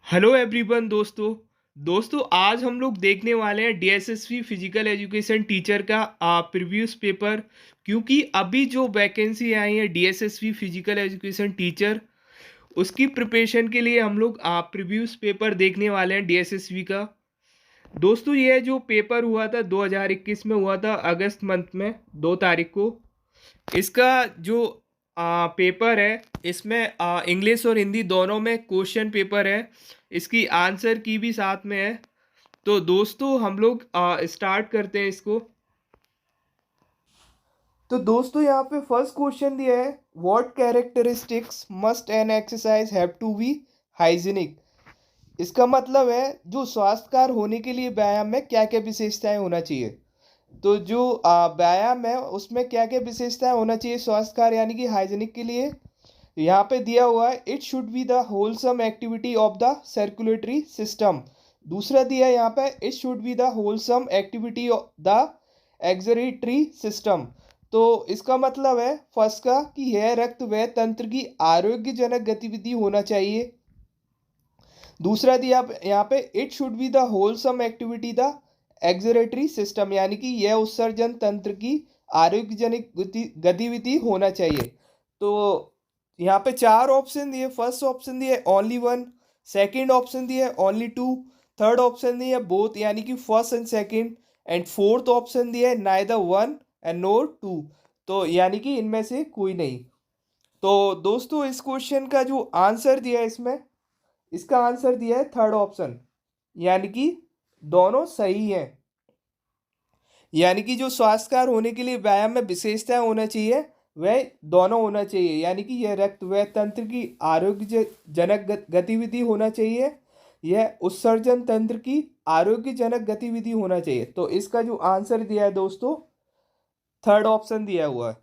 Hello everyone दोस्तों आज हम लोग देखने वाले हैं डीएसएसपी फिजिकल एजुकेशन टीचर का प्रीवियस पेपर। क्योंकि अभी जो वैकेंसी आई है डीएसएसपी फिजिकल एजुकेशन टीचर, उसकी प्रिपरेशन के लिए हम लोग प्रीवियस पेपर देखने वाले हैं डीएसएसपी का। दोस्तों ये जो पेपर हुआ था 2021 में हुआ था, अगस्त मंथ में 2 तारीख को। इसका जो पेपर है, इसमें इंग्लिश और हिंदी दोनों में क्वेश्चन पेपर है। इसकी आंसर की भी साथ में है। तो दोस्तों हम लोग स्टार्ट करते हैं इसको। तो दोस्तों यहाँ पे फर्स्ट क्वेश्चन दिया है, what characteristics must an exercise have to be hygienic. इसका मतलब है जो स्वास्थ्यकर होने के लिए व्यायाम में क्या क्या विशेषताएं होना चाहिए। तो जो व्यायाम है उसमें क्या क्या विशेषताएं होना चाहिए स्वास्थ्यकर यानी कि हाइजीनिक के लिए। यहाँ पे दिया हुआ है, it should be the wholesome activity of the circulatory system. दूसरा दिया है यहाँ पे, it should be the wholesome activity of the excretory system. तो इसका मतलब है फर्स्ट का कि यह रक्त वह तंत्र की आरोग्यजनक गतिविधि होना चाहिए। दूसरा दिया यहाँ पे, it should be the wholesome activity the excretory system, यानी कि यह उत्सर्जन तंत्र की आरोग्यजनक गतिविधि होना चाहिए। तो यहाँ पे 4 ऑप्शन दिए। फर्स्ट ऑप्शन दिए ओनली वन, सेकंड ऑप्शन दिए ओनली टू, थर्ड ऑप्शन दिए बोथ यानी कि first and second, and fourth option दिए neither one and nor two, तो यानी कि इनमें से कोई नहीं। तो दोस्तों इस क्वेश्चन का जो आंसर दिया है इसमें, इसका आंसर दिया है थर्ड ऑप्शन, यानी कि दोनों सही हैं। यानी कि जो स्वास्थ्यकर होने के लिए व्यायाम में विशेषताएं होना चाहिए वह दोनों होना चाहिए, यानी कि यह रक्त वह तंत्र की आरोग्यजनक गतिविधि होना चाहिए, यह उत्सर्जन तंत्र की आरोग्यजनक गतिविधि होना चाहिए। तो इसका जो आंसर दिया है दोस्तों, थर्ड ऑप्शन दिया हुआ है।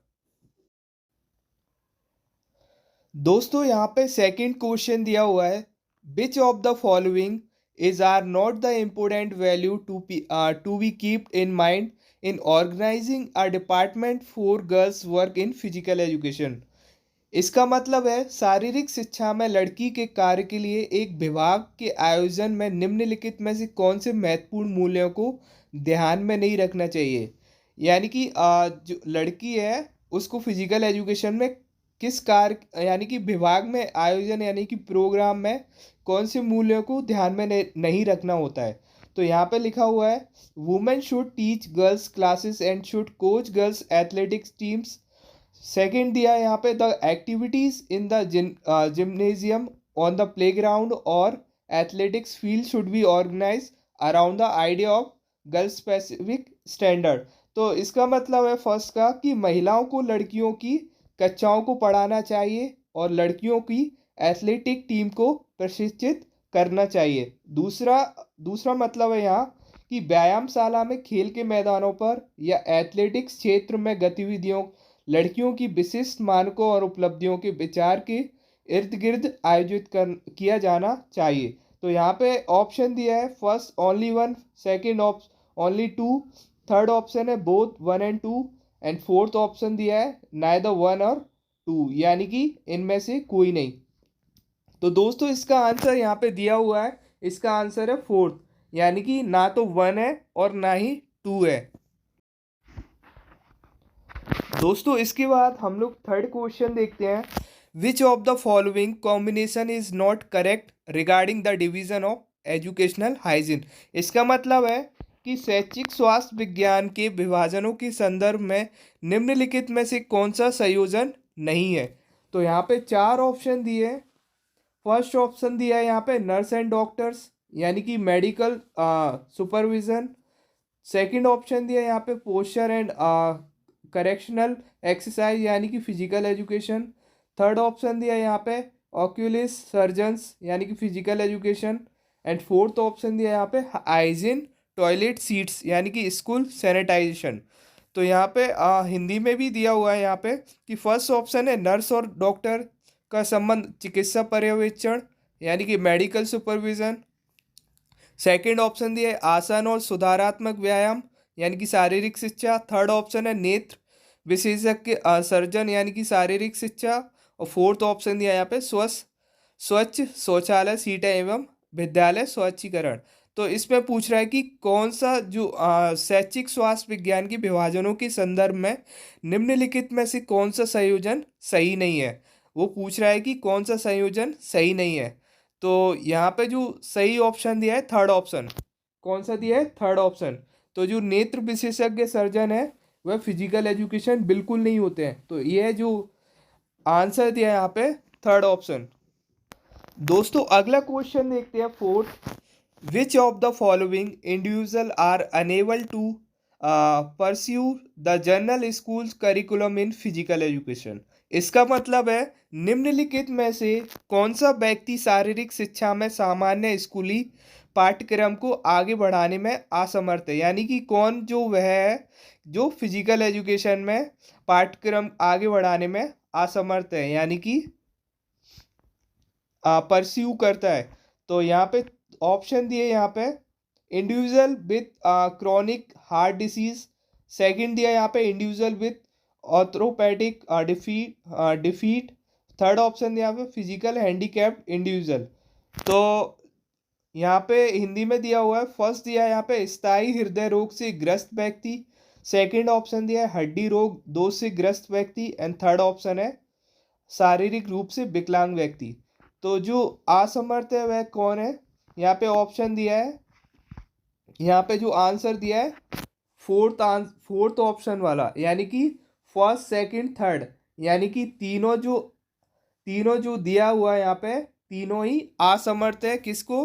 दोस्तों यहाँ पे सेकंड क्वेश्चन दिया हुआ है, which of the following is are not the important value to be keep in mind in organising a department for girls work in physical education. इसका मतलब है शारीरिक शिक्षा में लड़की के कार्य के लिए एक विभाग के आयोजन में निम्नलिखित में से कौन से महत्वपूर्ण मूल्यों को ध्यान में नहीं रखना चाहिए। यानी कि जो लड़की है उसको फिजिकल एजुकेशन में किस कार्य यानी कि विभाग में आयोजन यानी कि प्रोग्राम में कौन से मूल्यों को ध्यान में नहीं रखना होता है। तो यहाँ पे लिखा हुआ है, women should teach girls classes and should coach girls athletics teams. Second दिया है यहाँ पे, the activities in the gymnasium on the playground और athletics field should be organize around the idea of girl specific standard. तो इसका मतलब है first का कि महिलाओं को लड़कियों की कक्षाओं को पढ़ाना चाहिए और लड़कियों की एथलेटिक टीम को प्रशिक्षित करना चाहिए। दूसरा दूसरा मतलब है यहाँ कि व्यायामशाला में खेल के मैदानों पर या एथलेटिक्स क्षेत्र में गतिविधियों लड़कियों की विशिष्ट मानकों और उपलब्धियों के विचार के इर्द गिर्द आयोजित किया जाना चाहिए। तो यहाँ पे ऑप्शन दिया है, first only one, second option only two, third option है both one and two, and fourth option दिया है नाइदर वन और टू, यानी कि इनमें से कोई नहीं। तो दोस्तों इसका आंसर यहाँ पे दिया हुआ है, इसका आंसर है फोर्थ, यानी कि ना तो वन है और ना ही टू है। दोस्तों इसके बाद हम लोग थर्ड क्वेश्चन देखते हैं, which of the following combination is not correct regarding the division of educational hygiene. इसका मतलब है कि शैक्षिक स्वास्थ्य विज्ञान के विभाजनों के संदर्भ में निम्नलिखित में से कौन सा संयोजन नहीं है। तो यहाँ पे 4 ऑप्शन दिए हैं। फर्स्ट ऑप्शन दिया है यहाँ पे नर्स एंड डॉक्टर्स, यानी कि मेडिकल सुपरविजन। सेकंड ऑप्शन दिया है यहाँ पे पोस्चर एंड करेक्शनल एक्सरसाइज, यानी कि फिजिकल एजुकेशन। थर्ड ऑप्शन दिया है यहाँ पे ऑक्यूलिस्ट सर्जन्स, यानी कि physical education. And fourth option दिया है यहाँ पे हाइजीन टॉयलेट सीट्स, यानी कि स्कूल सैनिटाइजेशन। तो यहाँ पे हिंदी में भी दिया हुआ है यहाँ पे कि फर्स्ट ऑप्शन है नर्स और डॉक्टर का संबंध चिकित्सा पर्यवेक्षण, यानी कि मेडिकल सुपरविजन। सेकंड ऑप्शन दिया है आसन और सुधारात्मक व्यायाम, यानी कि शारीरिक शिक्षा। थर्ड ऑप्शन है नेत्र विशेषज्ञ सर्जन, यानी कि शारीरिक शिक्षा। और फोर्थ ऑप्शन दिया है यहाँ पे स्वच्छ शौचालय सीटें एवं विद्यालय स्वच्छीकरण। तो इसमें पूछ रहा है कि कौन सा जो शैक्षिक स्वास्थ्य विज्ञान के विभाजनों के संदर्भ में निम्नलिखित में से कौन सा संयोजन सही नहीं है। वो पूछ रहा है कि कौन सा संयोजन सही नहीं है। तो यहाँ पे जो सही ऑप्शन दिया है थर्ड ऑप्शन। कौन सा दिया है? Third option. तो जो नेत्र विशेषज्ञ सर्जन है वह फिजिकल एजुकेशन बिल्कुल नहीं होते हैं। तो ये जो आंसर दिया है यहाँ पे थर्ड ऑप्शन। दोस्तों अगला क्वेश्चन देखते हैं fourth. Which of the following individual are unable to pursue the general school curriculum in physical education. इसका मतलब है निम्नलिखित में से कौन सा व्यक्ति शारीरिक शिक्षा में सामान्य स्कूली पाठ्यक्रम को आगे बढ़ाने में असमर्थ है। यानी कि कौन जो वह है जो फिजिकल एजुकेशन में पाठ्यक्रम आगे बढ़ाने में असमर्थ है, यानी कि परस्यू करता है। तो यहाँ पे ऑप्शन दिए यहाँ पे individual with chronic heart disease. Second दिया यहाँ पे individual with orthopaedic defeat. Third option दिया यहाँ पे फिजिकल हैंडीकैप्ड इंडिविजुअल। तो यहाँ पे हिंदी में दिया हुआ है, फर्स्ट दिया है यहाँ पे स्थायी हृदय रोग से ग्रस्त व्यक्ति। सेकंड ऑप्शन दिया है हड्डी रोग दोष से ग्रस्त व्यक्ति। एंड थर्ड ऑप्शन है शारीरिक रूप से विकलांग व्यक्ति। तो जो असमर्थ है वह कौन है? यहाँ पे ऑप्शन दिया है, यहाँ पे जो आंसर दिया है फोर्थ ऑप्शन वाला, यानी कि फर्स्ट सेकंड थर्ड। यानी कि तीनों जो दिया हुआ है यहाँ पे तीनों ही असमर्थ है। किसको?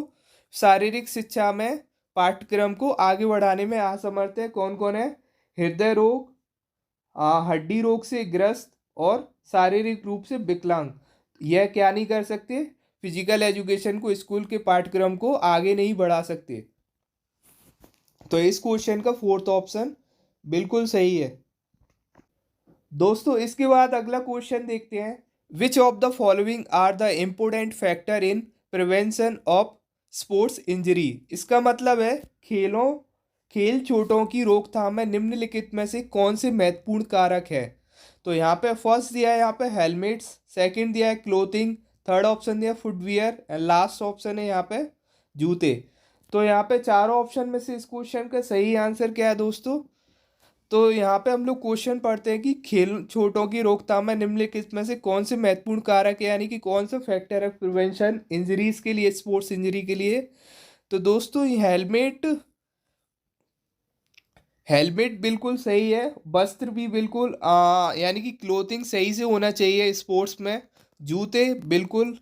शारीरिक शिक्षा में पाठ्यक्रम को आगे बढ़ाने में असमर्थ है। कौन कौन है? हृदय रोग, हड्डी रोग से ग्रस्त और शारीरिक रूप से विकलांग। यह क्या नहीं कर सकते? फिजिकल एजुकेशन को स्कूल के पाठ्यक्रम को आगे नहीं बढ़ा सकते। तो इस क्वेश्चन का फोर्थ ऑप्शन बिल्कुल सही है। दोस्तों इसके बाद अगला क्वेश्चन देखते हैं। Which of the following are the important factor in prevention of sports injury. इसका मतलब है खेल चोटों की रोकथाम में निम्नलिखित में से कौन से महत्वपूर्ण कारक है। तो यहाँ पे फर्स्ट दिया है यहाँ पे हेलमेट्स, सेकंड दिया है क्लोथिंग, थर्ड ऑप्शन दिया फुटवियर एंड लास्ट ऑप्शन है यहाँ पे जूते। तो यहाँ पे चारों ऑप्शन में से इस क्वेश्चन का सही आंसर क्या है दोस्तों? तो यहाँ पे हम लोग क्वेश्चन पढ़ते हैं कि खेल चोटों की रोकथाम में निम्नलिखित में से कौन से महत्वपूर्ण कारक है, यानी कि कौन सा फैक्टर है प्रिवेंशन इंजरीज के लिए, स्पोर्ट्स इंजरी के लिए। तो दोस्तों हेलमेट बिल्कुल सही है। वस्त्र भी बिल्कुल यानी कि क्लोथिंग सही से होना चाहिए स्पोर्ट्स में। जूते बिल्कुल,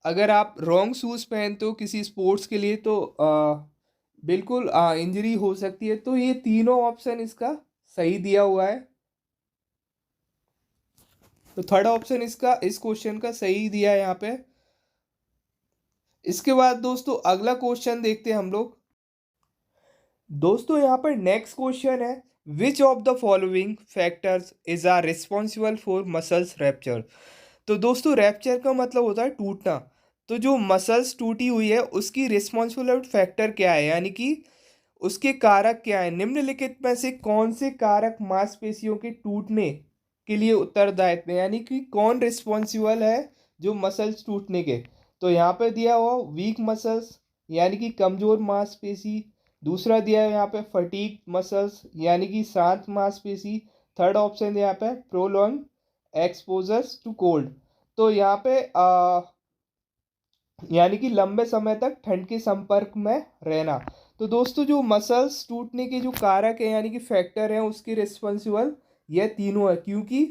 अगर आप रॉन्ग शूज़ पहनते हो किसी स्पोर्ट्स के लिए तो बिल्कुल इंजरी हो सकती है। तो ये तीनों ऑप्शन इसका सही दिया हुआ है। तो थर्ड ऑप्शन इसका इस क्वेश्चन का सही दिया है यहाँ पे। इसके बाद दोस्तों अगला क्वेश्चन देखते हैं हम लोग। दोस्तों यहाँ पर नेक्स्ट क्वेश्चन है which of the following factors is are responsible for muscles rupture. तो दोस्तों रैप्चर का मतलब होता है टूटना। तो जो मसल्स टूटी हुई है उसकी रिस्पॉन्सिबल फैक्टर क्या है, यानी कि उसके कारक क्या है। निम्नलिखित में से कौन से कारक मांसपेशियों के टूटने के लिए उत्तरदायित्व है, यानी कि कौन रिस्पॉन्सिबल है जो मसल्स टूटने के। तो यहाँ पे दिया हुआ वीक मसल्स यानी कि कमजोर मांसपेशी। दूसरा दिया है यहाँ पे फटीग मसल्स यानी कि शांत मांसपेशी। थर्ड ऑप्शन यहाँ पे प्रोलॉन्ग एक्सपोजर्स टू कोल्ड। तो यहाँ पे यानी कि लंबे समय तक ठंड के संपर्क में रहना। तो दोस्तों जो मसल्स टूटने के जो कारक है यानी कि फैक्टर हैं उसकी रिस्पॉन्सिबल ये तीनों है, क्योंकि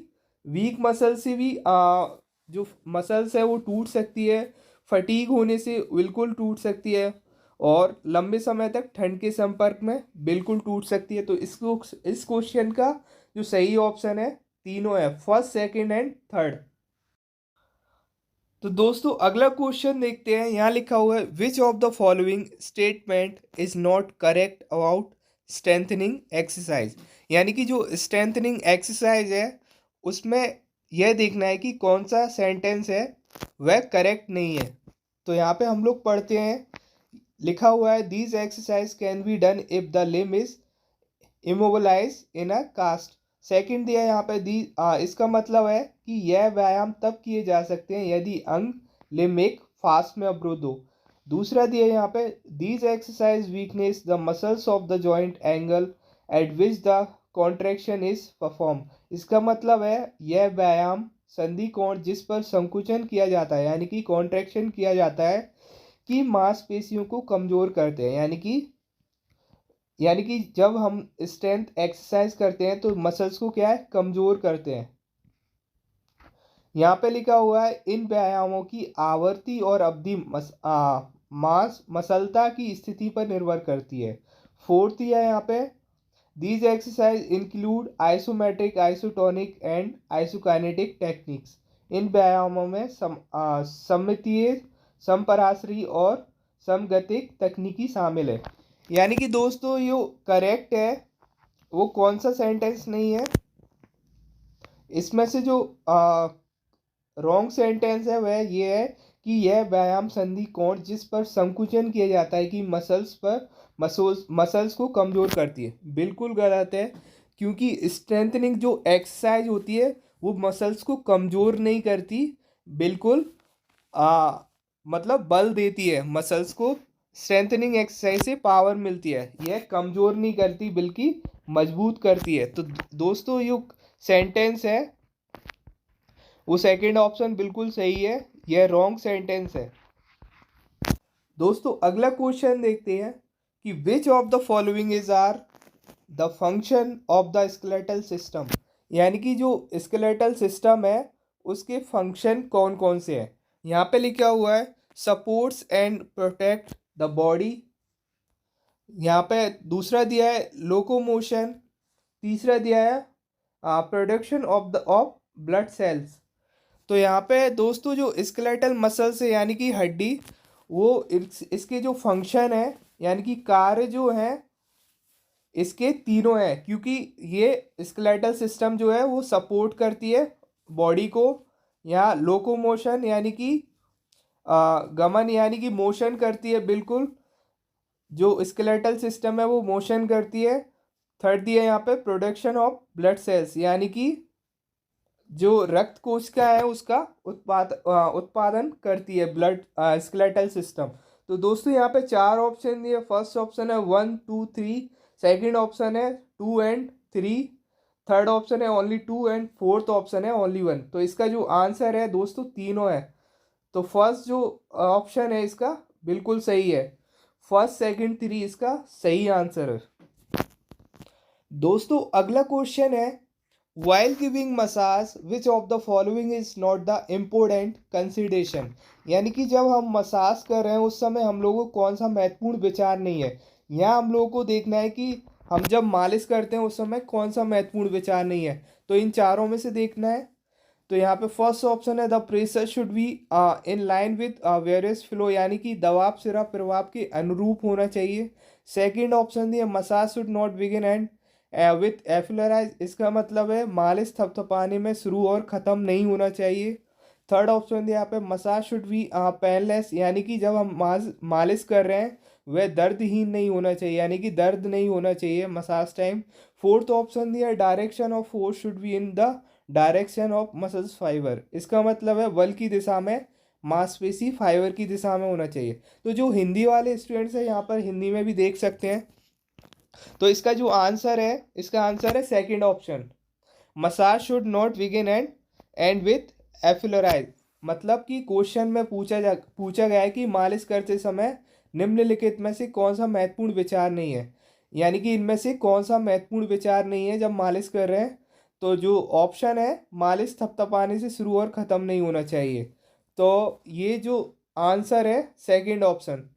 वीक मसल से भी जो मसल्स है वो टूट सकती है, फटीग होने से बिल्कुल टूट सकती है और लंबे समय तक ठंड के संपर्क में बिल्कुल टूट सकती है। तो इस क्वेश्चन का जो सही ऑप्शन है तीनों है, फर्स्ट सेकंड एंड थर्ड। तो दोस्तों अगला क्वेश्चन देखते हैं। यहाँ लिखा हुआ है which of the following statement is not correct about strengthening exercise. यानी कि जो स्ट्रेंथनिंग एक्सरसाइज है उसमें यह देखना है कि कौन सा सेंटेंस है वह करेक्ट नहीं है। तो यहाँ पे हम लोग पढ़ते हैं, लिखा हुआ है these exercise can be done if the limb is immobilise in a cast. Second दिया यहाँ पे इसका मतलब है कि यह व्यायाम तब किए जा सकते हैं यदि अंग लिम्ब एक फास्ट में अवरुद्ध हो। दूसरा दिया यहाँ पे, these exercise weakness the muscles of the joint angle eight which the contraction is perform. इसका मतलब है यह व्यायाम संधि कोण जिस पर संकुचन किया जाता है यानी कि कॉन्ट्रैक्शन किया जाता है कि मांसपेशियों को कमजोर करते हैं, यानी कि जब हम स्ट्रेंथ एक्सरसाइज करते हैं तो मसल्स को क्या है, कमजोर करते हैं। यहाँ पे लिखा हुआ है इन व्यायामों की आवृत्ति और अवधि मांस मसलता की स्थिति पर निर्भर करती है। फोर्थ है यहाँ पे, these exercise include isometric, isotonic and isokinetic techniques. इन व्यायामों में सममितीय, समपराश्रयी और समगतिक तकनीकी शामिल है। यानी कि दोस्तों ये करेक्ट है, वो कौन सा सेंटेंस नहीं है, इसमें से जो रॉन्ग सेंटेंस है वह ये है कि यह व्यायाम संधि कोण जिस पर संकुचन किया जाता है कि मसल्स को कमजोर करती है, बिल्कुल गलत है। क्योंकि स्ट्रेंथनिंग जो एक्सरसाइज होती है वो मसल्स को कमजोर नहीं करती, बिल्कुल मतलब बल देती है मसल्स को। स्ट्रेंथनिंग एक्सरसाइज से पावर मिलती है, यह कमजोर नहीं करती बल्कि मजबूत करती है। तो दोस्तों ये सेंटेंस है वो सेकंड ऑप्शन बिल्कुल सही है, यह रॉन्ग सेंटेंस है। दोस्तों अगला क्वेश्चन देखते हैं कि which of the following is are the function of the skeletal system. यानी कि जो स्केलेटल सिस्टम है उसके फंक्शन कौन कौन से हैं। यहाँ पे लिखा हुआ है supports and protect the body, यहाँ पे दूसरा दिया है लोकोमोशन, तीसरा दिया है प्रोडक्शन ऑफ ब्लड सेल्स। तो यहाँ पे दोस्तों जो स्केलेटल मसल्स है यानी कि हड्डी, वो इसके जो फंक्शन है यानी कि कार्य जो है इसके तीनों हैं, क्योंकि ये स्केलेटल सिस्टम जो है वो सपोर्ट करती है बॉडी को। यहाँ लोकोमोशन यानी कि गमन यानी कि मोशन करती है, बिल्कुल जो स्केलेटल सिस्टम है वो मोशन करती है। थर्ड दिया यहाँ पे प्रोडक्शन ऑफ ब्लड सेल्स, यानी कि जो रक्त कोशिका है उसका उत्पादन करती है ब्लड स्केलेटल सिस्टम। तो दोस्तों यहाँ पे चार ऑप्शन दिए, फर्स्ट ऑप्शन है 1 2 3, सेकंड ऑप्शन है 2 एंड 3, थर्ड ऑप्शन है ओनली 2 एंड फोर्थ ऑप्शन है ओनली 1। तो इसका जो आंसर है दोस्तों तीनों है। तो फर्स्ट जो ऑप्शन है इसका बिल्कुल सही है, फर्स्ट सेकंड 3 इसका सही आंसर है। दोस्तों अगला क्वेश्चन है while giving massage which of the following is not the important consideration। यानी कि जब हम मसाज कर रहे हैं उस समय हम लोगों को कौन सा महत्वपूर्ण विचार नहीं है। यहाँ हम लोगों को देखना है कि हम जब मालिश करते हैं उस समय कौन सा महत्वपूर्ण विचार नहीं है, तो इन चारों में से देखना है। तो यहाँ पे फर्स्ट ऑप्शन है the pressure should be in line with various flow, यानी कि दबाव सिरा प्रभाव के अनुरूप होना चाहिए। सेकंड ऑप्शन दिया massage should not begin and with effleurage, इसका मतलब है मालिश थपथपाने में शुरू और ख़त्म नहीं होना चाहिए। थर्ड ऑप्शन दिया यहाँ पे मसाज शुड बी पेनलेस, यानी कि जब हम मालिश कर रहे हैं वह दर्दहीन नहीं होना चाहिए, यानी कि दर्द नहीं होना चाहिए मसाज टाइम। फोर्थ ऑप्शन दिया direction of force should be in the direction of muscles fibre, इसका मतलब है बल की दिशा में मांसपेशी फाइबर की दिशा में होना चाहिए। तो जो हिंदी वाले स्टूडेंट्स हैं यहाँ पर हिंदी में भी देख सकते हैं। तो इसका जो आंसर है, इसका आंसर है second option, massage should not begin and with effleurage. मतलब कि क्वेश्चन में पूछा गया है कि मालिश करते समय निम्नलिखित में से कौन सा महत्वपूर्ण विचार नहीं है, यानी कि इनमें से कौन सा महत्वपूर्ण विचार नहीं है जब मालिश कर रहे हैं। तो जो ऑप्शन है मालिश थपथपाने से शुरू और ख़त्म नहीं होना चाहिए, तो ये जो आंसर है सेकंड ऑप्शन।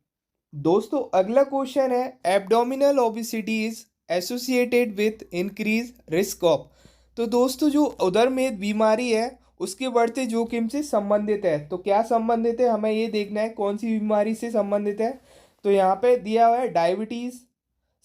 दोस्तों अगला क्वेश्चन है abdominal obesity is associated with increase risk of. तो दोस्तों जो उदरमेद बीमारी है उसके बढ़ते जोखिम से संबंधित है। तो क्या संबंधित है, हमें ये देखना है कौन सी बीमारी से संबंधित है। तो यहाँ पे दिया हुआ है डायबिटीज़,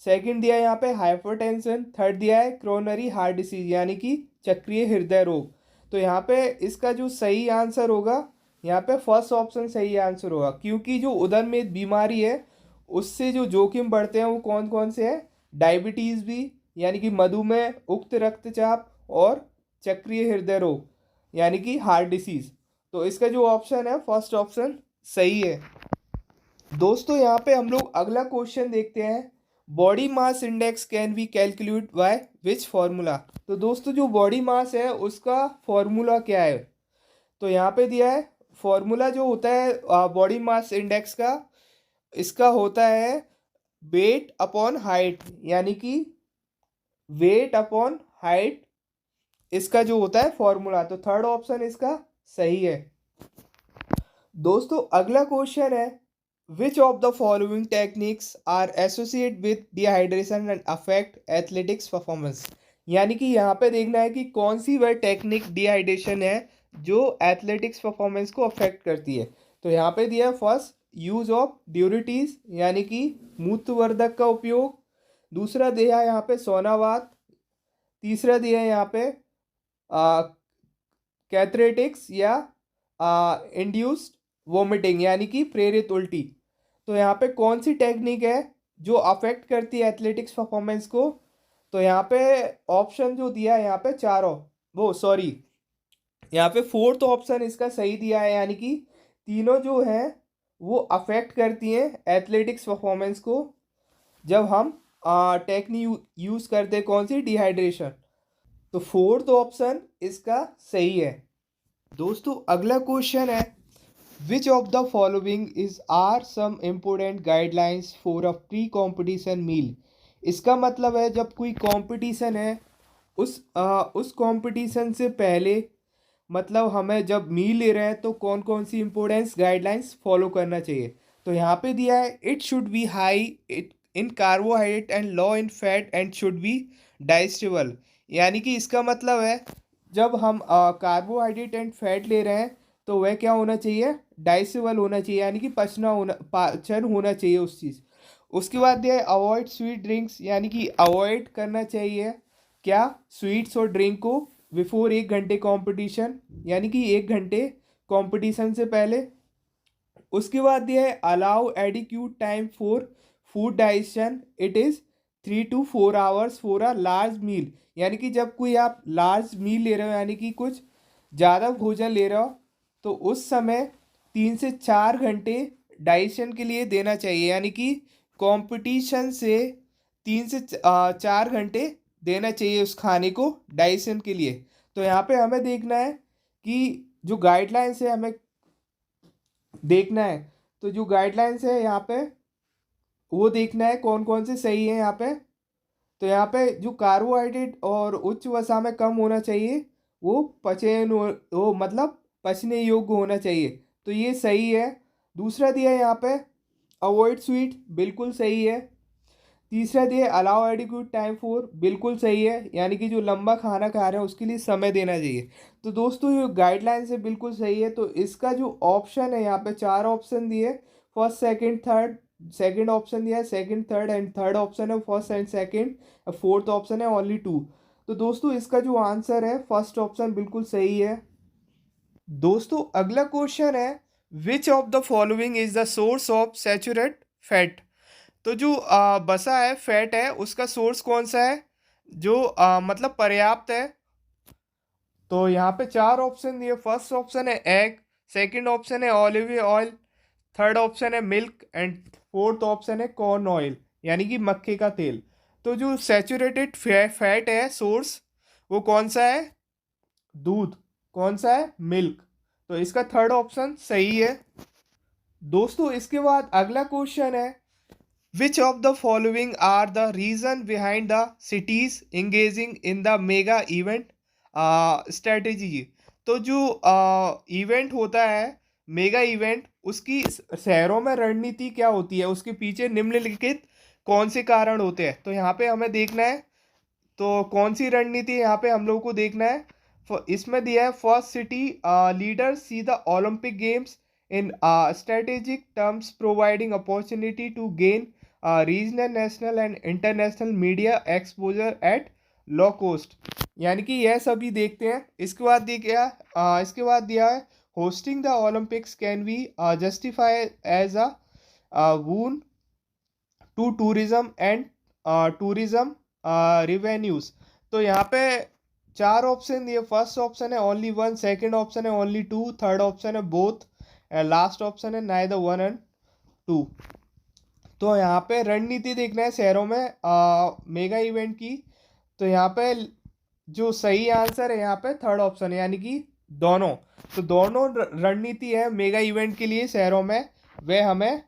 सेकंड दिया है यहाँ पे हाइपरटेंशन, थर्ड दिया है क्रोनरी हार्ट डिसीज यानी कि चक्रीय हृदय रोग। तो यहाँ पे इसका जो सही आंसर होगा यहाँ पे फर्स्ट ऑप्शन सही आंसर होगा, क्योंकि जो उदरमेद बीमारी है उससे जो जोखिम बढ़ते हैं वो कौन कौन से हैं, डायबिटीज़ भी यानी कि मधुमेह, उच्च रक्तचाप और चक्रीय हृदय रोग यानी कि हार्ट डिसीज। तो इसका जो ऑप्शन है फर्स्ट ऑप्शन सही है। दोस्तों यहाँ पे हम लोग अगला क्वेश्चन देखते हैं। Body mass index can be calculate by which formula. तो दोस्तों जो बॉडी मास है उसका फॉर्मूला क्या है? तो यहाँ पे दिया है फॉर्मूला जो होता है बॉडी मास इंडेक्स का, इसका होता है वेट अपॉन हाइट, यानी कि वेट अपॉन हाइट इसका जो होता है फॉर्मूला। तो थर्ड ऑप्शन इसका सही है। दोस्तों अगला क्वेश्चन है, which of the following techniques are associate with dehydration and affect athletics performance. यानी कि यहाँ पे देखना है कि कौन सी वह टेक्निक डिहाइड्रेशन है जो एथलेटिक्स परफॉर्मेंस को अफेक्ट करती है। तो यहाँ पे दिया है फर्स्ट यूज ऑफ ड्यूरिटीज, यानी कि मूत्रवर्धक का उपयोग। दूसरा दिया है यहाँ पे सोनावात। तीसरा दिया है यहाँ पे कैथरेटिक्स या इंड्यूस्ड वोमिटिंग, यानी कि प्रेरित उल्टी। तो यहाँ पे कौन सी टेक्निक है जो अफेक्ट करती है एथलेटिक्स परफॉर्मेंस को? तो यहाँ पे ऑप्शन जो दिया है यहाँ पे चारों, वो सॉरी, यहाँ पे फोर्थ ऑप्शन इसका सही दिया है, यानी कि तीनों जो है वो अफेक्ट करती हैं एथलेटिक्स परफॉर्मेंस को जब हम टेक्निक यूज़ करते हैं, कौन सी, डिहाइड्रेशन। तो फोर्थ ऑप्शन इसका सही है। दोस्तों अगला क्वेश्चन है, which of the following is are some important guidelines for a pre competition meal. इसका मतलब है जब कोई कंपटीशन है उस कंपटीशन से पहले, मतलब हमें जब मील ले रहे हैं तो कौन कौन सी इम्पोर्टेंस गाइडलाइंस फॉलो करना चाहिए। तो यहाँ पे दिया है it should be high in carbohydrate and low in fat and should be digestible. यानी कि इसका मतलब है जब हम कार्बोहाइड्रेट एंड फैट ले रहे हैं तो वह क्या होना चाहिए, डाइजेस्टेबल होना चाहिए, यानी कि पाचन होना चाहिए उस चीज़। उसके बाद दिया है अवॉइड स्वीट ड्रिंक्स, यानी कि अवॉइड करना चाहिए क्या, स्वीट्स और ड्रिंक को बिफोर 1 घंटे कंपटीशन, यानी कि 1 घंटे कंपटीशन से पहले। उसके बाद दिया है allow adequate time for food digestion, it is 3 to 4 hours for a large meal. यानी कि जब कोई आप लार्ज मील ले रहे हो, यानी कि कुछ ज़्यादा भोजन ले रहे हो, तो उस समय 3 से 4 घंटे डाइजेशन के लिए देना चाहिए, यानी कि कंपटीशन से 3 से 4 घंटे देना चाहिए उस खाने को डाइजेशन के लिए। तो यहाँ पे हमें देखना है कि जो गाइडलाइंस है हमें देखना है, तो जो गाइडलाइंस है यहाँ पे वो देखना है कौन कौन से सही है यहाँ पे। तो यहाँ पे जो कार्बोहाइड्रेट और उच्च वसा में कम होना चाहिए, वो वो मतलब पचने योग्य होना चाहिए, तो ये सही है। दूसरा दिया है यहाँ पे अवॉइड स्वीट, बिल्कुल सही है। तीसरा दिया है अलाउ एडिक्यूट टाइम फॉर, बिल्कुल सही है, यानी कि जो लंबा खाना खा रहे हैं उसके लिए समय देना चाहिए। तो दोस्तों ये गाइडलाइंस है बिल्कुल सही है। तो इसका जो ऑप्शन है यहाँ पे चार ऑप्शन दिए, first second third, second option दिया है second third and third option है first and second, fourth option है ओनली 2। तो दोस्तों इसका जो आंसर है फर्स्ट ऑप्शन बिल्कुल सही है। दोस्तों अगला क्वेश्चन है, which of the following is the source of saturate fat. तो जो बसा है फैट है उसका सोर्स कौन सा है जो मतलब पर्याप्त है। तो यहाँ पे चार ऑप्शन दिए, फर्स्ट ऑप्शन है एग, सेकंड ऑप्शन है ऑलिव ऑयल, थर्ड ऑप्शन है मिल्क एंड फोर्थ ऑप्शन है कॉर्न ऑयल, यानी कि मक्के का तेल। तो जो सैचुरेटेड फैट है सोर्स वो कौन सा है, दूध। कौन सा है, मिल्क। तो इसका थर्ड ऑप्शन सही है। दोस्तों इसके बाद अगला क्वेश्चन है, which of the following are the reason behind the cities engaging in the mega event strategy. तो जो इवेंट होता है मेगा इवेंट, उसकी शहरों में रणनीति क्या होती है, उसके पीछे निम्नलिखित कौन से कारण होते हैं। तो यहाँ पे हमें देखना है तो कौन सी रणनीति यहाँ पे हम लोग को देखना है। इसमें दिया है first city leader see the Olympic games in strategic terms providing opportunity to gain regional national and international media exposure at low cost, यानी कि यह सभी देखते हैं। इसके बाद इसके बाद दिया है hosting the Olympics can be justify as a boon to tourism and tourism revenues. तो यहाँ पे चार ऑप्शन दिए, फर्स्ट ऑप्शन है ओनली वन, सेकंड ऑप्शन है ओनली 2, थर्ड ऑप्शन है बोथ, लास्ट ऑप्शन है नाइदर वन एंड 2। तो यहाँ पे रणनीति देखना है शहरों में मेगा इवेंट की। तो यहाँ पे जो सही आंसर है यहाँ पे थर्ड ऑप्शन है, यानी कि दोनों। तो दोनों रणनीति है मेगा इवेंट के लिए शहरों में, वह हमें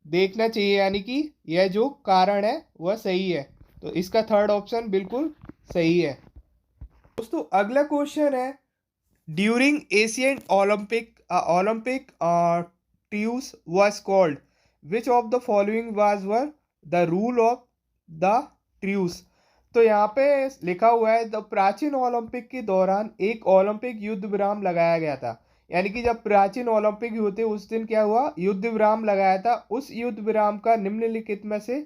देखना चाहिए, यानी कि यह जो कारण है वह सही है। तो इसका थर्ड ऑप्शन बिल्कुल सही है। दोस्तों अगला क्वेश्चन है, ड्यूरिंग एशियन ओलंपिक ट्यूस was called, which of the following was were the rule of the truce। तो यहाँ पे लिखा हुआ है द प्राचीन ओलंपिक के दौरान एक ओलंपिक युद्ध विराम लगाया गया था। यानी कि जब प्राचीन ओलंपिक हुए थे उस दिन क्या हुआ, युद्ध विराम लगाया था। उस युद्ध विराम का निम्नलिखित में से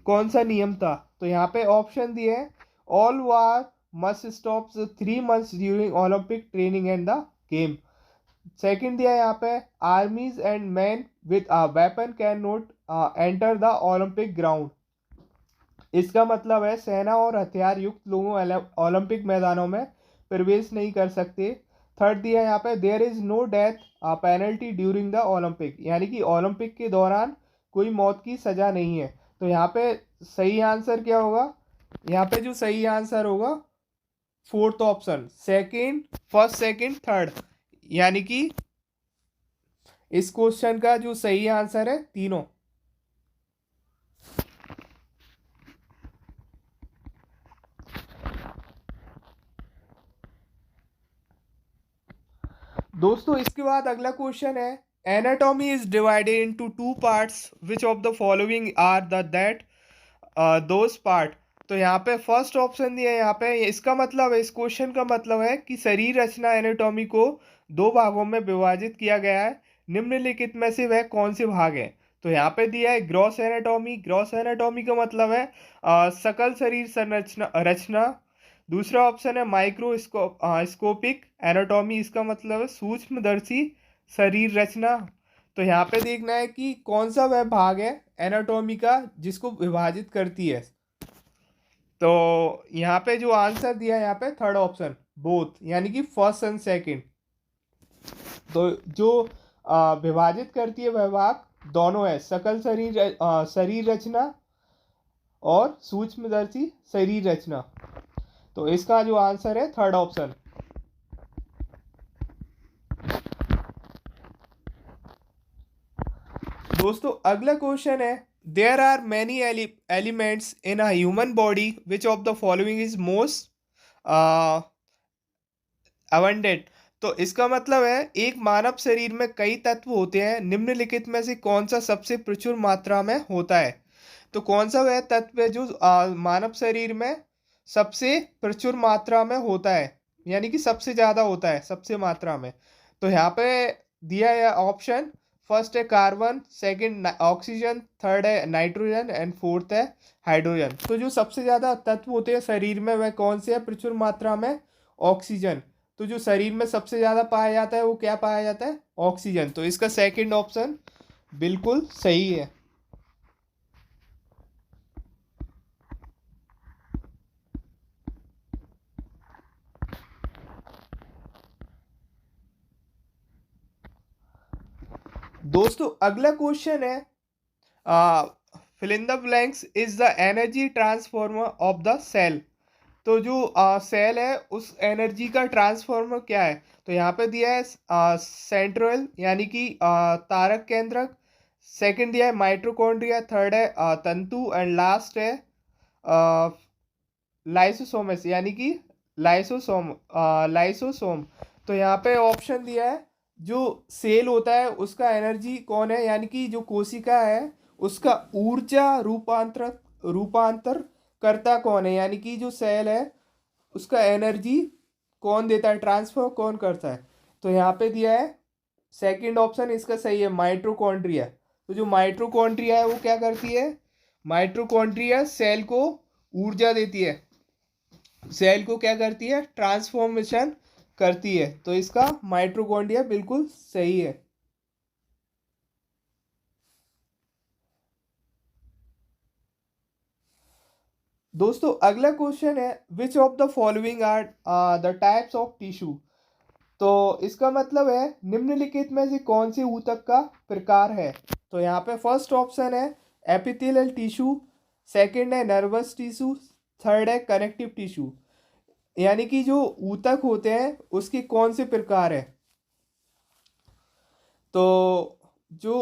कौन सा नियम था। तो यहाँ पे ऑप्शन दिए हैं, all war must stop 3 months during Olympic training and the game. Second दिया है यहाँ पे, आर्मीज and man with a weapon can not enter the Olympic ground. इसका मतलब है सेना और हथियार युक्त लोगों ओलंपिक मैदानों में प्रवेश नहीं कर सकते। थर्ड दिया है यहाँ पे, there is no death penalty during the Olympic, यानी कि ओलंपिक के दौरान कोई मौत की सजा नहीं है। तो यहाँ पे सही आंसर क्या होगा, यहाँ पे जो सही आंसर होगा fourth option, second, first second third, यानी कि इस क्वेश्चन का जो सही आंसर है तीनों। दोस्तों इसके बाद अगला क्वेश्चन है, anatomy is divided into 2 parts, which of the following are the that those part. तो यहाँ पे फर्स्ट ऑप्शन दिया है यहाँ पे, इसका मतलब है, इस क्वेश्चन का मतलब है कि शरीर रचना एनाटॉमी को 2 भागों में विभाजित किया गया है, निम्नलिखित में से वह कौन से भाग है। तो यहाँ पे दिया है ग्रॉस एनाटॉमी। ग्रॉस एनाटॉमी का मतलब है सकल शरीर संरचना रचना। दूसरा ऑप्शन है स्कोपिक एनाटॉमी, इसका मतलब है सूक्ष्मदर्शी शरीर रचना। तो यहाँ पे देखना है कि कौन सा वह भाग है एनाटॉमी का जिसको विभाजित करती है। तो यहाँ पे जो आंसर दिया है यहाँ पे थर्ड ऑप्शन बोथ, यानी कि फर्स्ट एंड सेकंड। तो जो विभाजित करती है वह भाग दोनों है, सकल शरीर रचना और सूक्ष्मदर्शी शरीर रचना। तो इसका जो आंसर है थर्ड ऑप्शन। दोस्तों अगला क्वेश्चन है, there are many elements in a human body, which of the following is most abundant. तो इसका मतलब है एक मानव शरीर में कई तत्व होते हैं, निम्नलिखित में से कौन सा सबसे प्रचुर मात्रा में होता है। तो कौन सा वह तत्व है जो मानव शरीर में सबसे प्रचुर मात्रा में होता है, यानी कि सबसे ज़्यादा होता है सबसे मात्रा में। तो यहाँ पे दिया है ऑप्शन, फर्स्ट है कार्बन, सेकंड ऑक्सीजन, थर्ड है नाइट्रोजन एंड फोर्थ है हाइड्रोजन। तो जो सबसे ज़्यादा तत्व होते हैं शरीर में वह कौन से है प्रचुर मात्रा में, ऑक्सीजन। तो जो शरीर में सबसे ज़्यादा पाया जाता है वो क्या पाया जाता है, ऑक्सीजन। तो इसका सेकंड ऑप्शन बिल्कुल सही है। दोस्तों अगला क्वेश्चन है, fill in the blanks is the energy transformer of the cell। तो जो सेल है उस एनर्जी का ट्रांसफॉर्मर क्या है। तो यहाँ पे दिया है सेंट्रल, यानी कि तारक केंद्रक। सेकंड दिया है माइटोकॉन्ड्रिया, थर्ड है तंतु एंड लास्ट है लाइसोसोमस, यानी कि लाइसोसोम। तो यहाँ पे ऑप्शन दिया है, जो सेल होता है उसका एनर्जी कौन है, यानी कि जो कोशिका है उसका ऊर्जा रूपांतर करता कौन है, यानी कि जो सेल है उसका एनर्जी कौन देता है, ट्रांसफर कौन करता है। तो यहाँ पे दिया है सेकंड ऑप्शन इसका सही है, माइटोकॉन्ड्रिया। तो जो माइटोकॉन्ड्रिया है वो क्या करती है, माइटोकॉन्ड्रिया सेल को ऊर्जा देती है, सेल को क्या करती है, ट्रांसफॉर्मेशन करती है। तो इसका माइटोकॉन्ड्रिया बिल्कुल सही है। दोस्तों अगला क्वेश्चन है, which of the following are the types of tissue. तो इसका मतलब है निम्नलिखित में से कौन से ऊतक का प्रकार है। तो यहाँ पे फर्स्ट ऑप्शन है एपिथेलियल टिश्यू, सेकंड है नर्वस टिश्यू, थर्ड है कनेक्टिव टिश्यू। यानी कि जो ऊतक होते हैं उसके कौन से प्रकार है। तो जो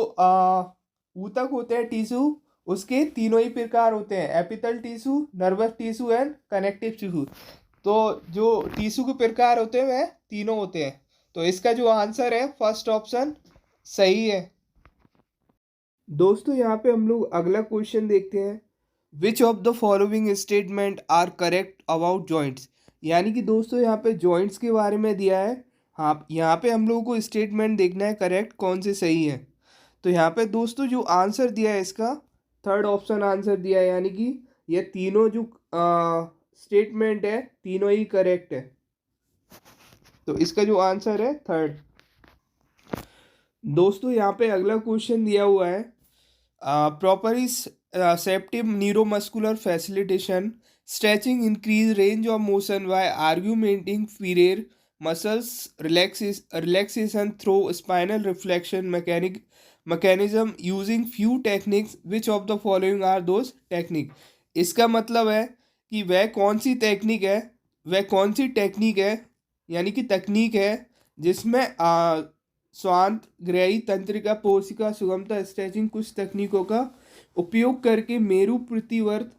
ऊतक होते हैं टिश्यू, उसके तीनों ही प्रकार होते हैं, epithelial tissue, nervous tissue and connective tissue. तो जो टिश्यू के प्रकार होते हैं वह तीनों होते हैं। तो इसका जो आंसर है फर्स्ट ऑप्शन सही है। दोस्तों यहाँ पे हम लोग अगला क्वेश्चन देखते हैं, which of the following statement are correct about joints. यानी कि दोस्तों यहाँ पे जॉइंट्स के बारे में दिया है। हाँ, यहाँ पे हम लोगों को स्टेटमेंट देखना है करेक्ट कौन से सही है। तो यहाँ पे दोस्तों जो आंसर दिया है इसका थर्ड ऑप्शन आंसर दिया है, यानी कि ये तीनों जो स्टेटमेंट है तीनों ही करेक्ट है। तो इसका जो आंसर है थर्ड। दोस्तों यहाँ पे अगला क्वेश्चन दिया हुआ है, proper septive neuromuscular facilitation stretching increase range of motion by augmenting inferior muscles relaxation through spinal reflection mechanism using few techniques, which of the following are those technique। इसका मतलब है कि वह कौन सी टेक्निक है, वह कौन सी टेक्निक है यानी कि तकनीक है जिसमें स्वांत ग्रही तंत्रिका पोषिका सुगमता स्ट्रेचिंग कुछ तकनीकों का उपयोग करके मेरु प्रतिवर्त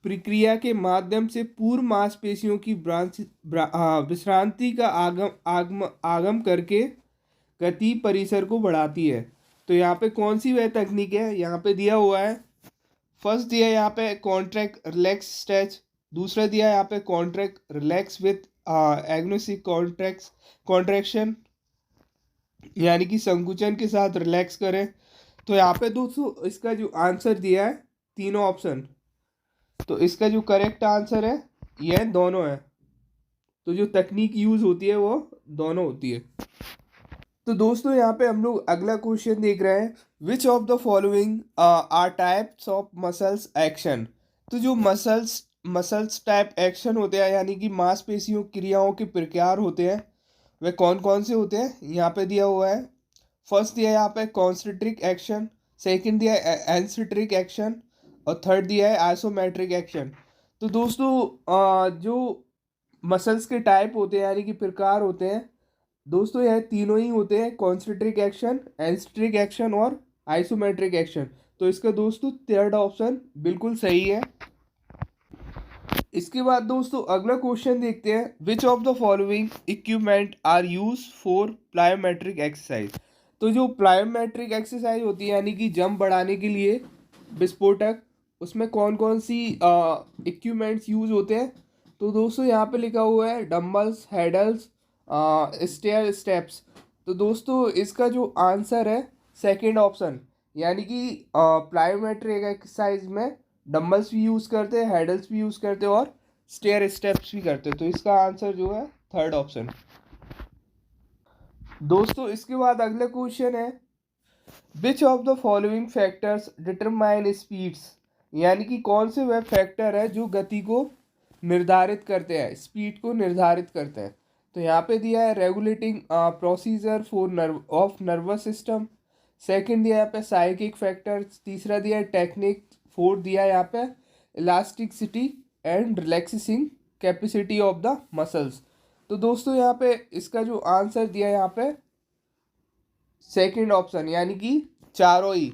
प्रक्रिया के माध्यम से पूर्व मांसपेशियों की विश्रांति का आगम करके गति परिसर को बढ़ाती है। तो यहाँ पे कौन सी वह तकनीक है, यहाँ पे दिया हुआ है। फर्स्ट दिया है यहाँ पे कॉन्ट्रैक्ट रिलैक्स स्ट्रेच, दूसरा दिया है यहाँ पे contract relax with agnosic contraction, यानी कि संकुचन के साथ रिलैक्स करें। तो यहाँ पे दोस्तों इसका जो आंसर दिया है तीनों ऑप्शन, तो इसका जो करेक्ट आंसर है यह दोनों है। तो जो तकनीक यूज होती है वो दोनों होती है। तो दोस्तों यहाँ पे हम लोग अगला क्वेश्चन देख रहे हैं, which of the following are types of muscles action. तो जो मसल्स टाइप एक्शन होते हैं यानी कि मांसपेशियों क्रियाओं के प्रकार होते हैं वे कौन कौन से होते हैं, यहाँ पे दिया हुआ है। फर्स्ट दिया है यहाँ पे कॉन्सेंट्रिक एक्शन, सेकंड दिया है एंसिट्रिक एक्शन और थर्ड दिया है आइसोमेट्रिक एक्शन। तो दोस्तों जो मसल्स के टाइप होते हैं यानी कि प्रकार होते हैं दोस्तों यह तीनों ही होते हैं, कॉन्सेंट्रिक एक्शन, एंसिट्रिक एक्शन और आइसोमेट्रिक एक्शन। तो इसका दोस्तों थर्ड ऑप्शन बिल्कुल सही है। इसके बाद दोस्तों अगला क्वेश्चन देखते हैं, which of the following equipment are use for plyometric exercise. तो जो प्लायोमेट्रिक एक्सरसाइज होती है यानी कि जंप बढ़ाने के लिए विस्फोटक, उसमें कौन कौन सी इक्विपमेंट्स यूज होते हैं। तो दोस्तों यहाँ पे लिखा हुआ है डम्बल्स, हैडल्स, स्टेयर स्टेप्स। तो दोस्तों इसका जो आंसर है सेकेंड ऑप्शन, यानी कि प्लायोमेट्रिक एक्सरसाइज में डंबल्स भी यूज़ करते हैं, हैडल्स भी यूज़ करते हैं और स्टेयर स्टेप्स भी करते हैं। तो इसका आंसर जो है थर्ड ऑप्शन। दोस्तों इसके बाद अगला क्वेश्चन है, which of the following factors determine speeds. यानी कि कौन से वह फैक्टर है जो गति को निर्धारित करते हैं, स्पीड को निर्धारित करते हैं। तो यहाँ पे दिया है regulating procedure for of nervous system, second दिया है यहाँ पे साइकिक फैक्टर्स, तीसरा दिया है टेक्निक, फोर्थ दिया है यहाँ पे elasticity and relaxing capacity of the muscles. तो दोस्तों यहाँ पे इसका जो आंसर दिया है यहाँ पे सेकंड ऑप्शन, यानी कि चारों ही,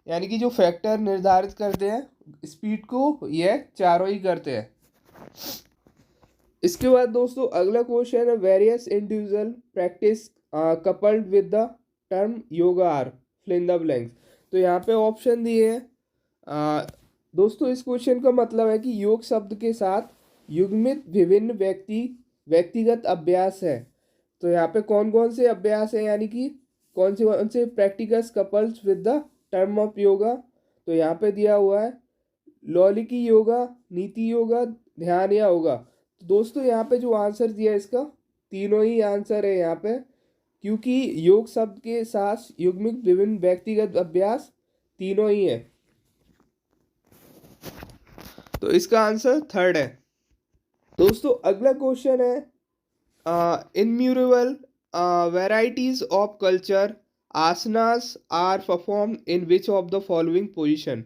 यानी कि जो फैक्टर निर्धारित करते हैं स्पीड को ये चारों ही करते हैं। इसके बाद दोस्तों अगला क्वेश्चन है, various individual practice coupled with the term yoga are fill in the blanks. तो यहाँ पे ऑप्शन दिए हैं। दोस्तों इस क्वेश्चन का मतलब है कि योग शब्द के साथ युग्मित विभिन्न व्यक्तिगत अभ्यास है। तो यहाँ पे कौन कौन से अभ्यास है, यानी कि कौन से practices couples with the term of yoga. तो यहाँ पे दिया हुआ है लौलिकी योगा, नीति योगा, ध्यान या योगा। तो दोस्तों यहाँ पे जो आंसर दिया है इसका तीनों ही आंसर है यहाँ पे, क्योंकि योग शब्द के साथ युग्मित विभिन्न व्यक्तिगत अभ्यास तीनों ही है। तो इसका आंसर थर्ड है। दोस्तों अगला क्वेश्चन है, innumerable varieties of culture asanas are perform in which of the following position.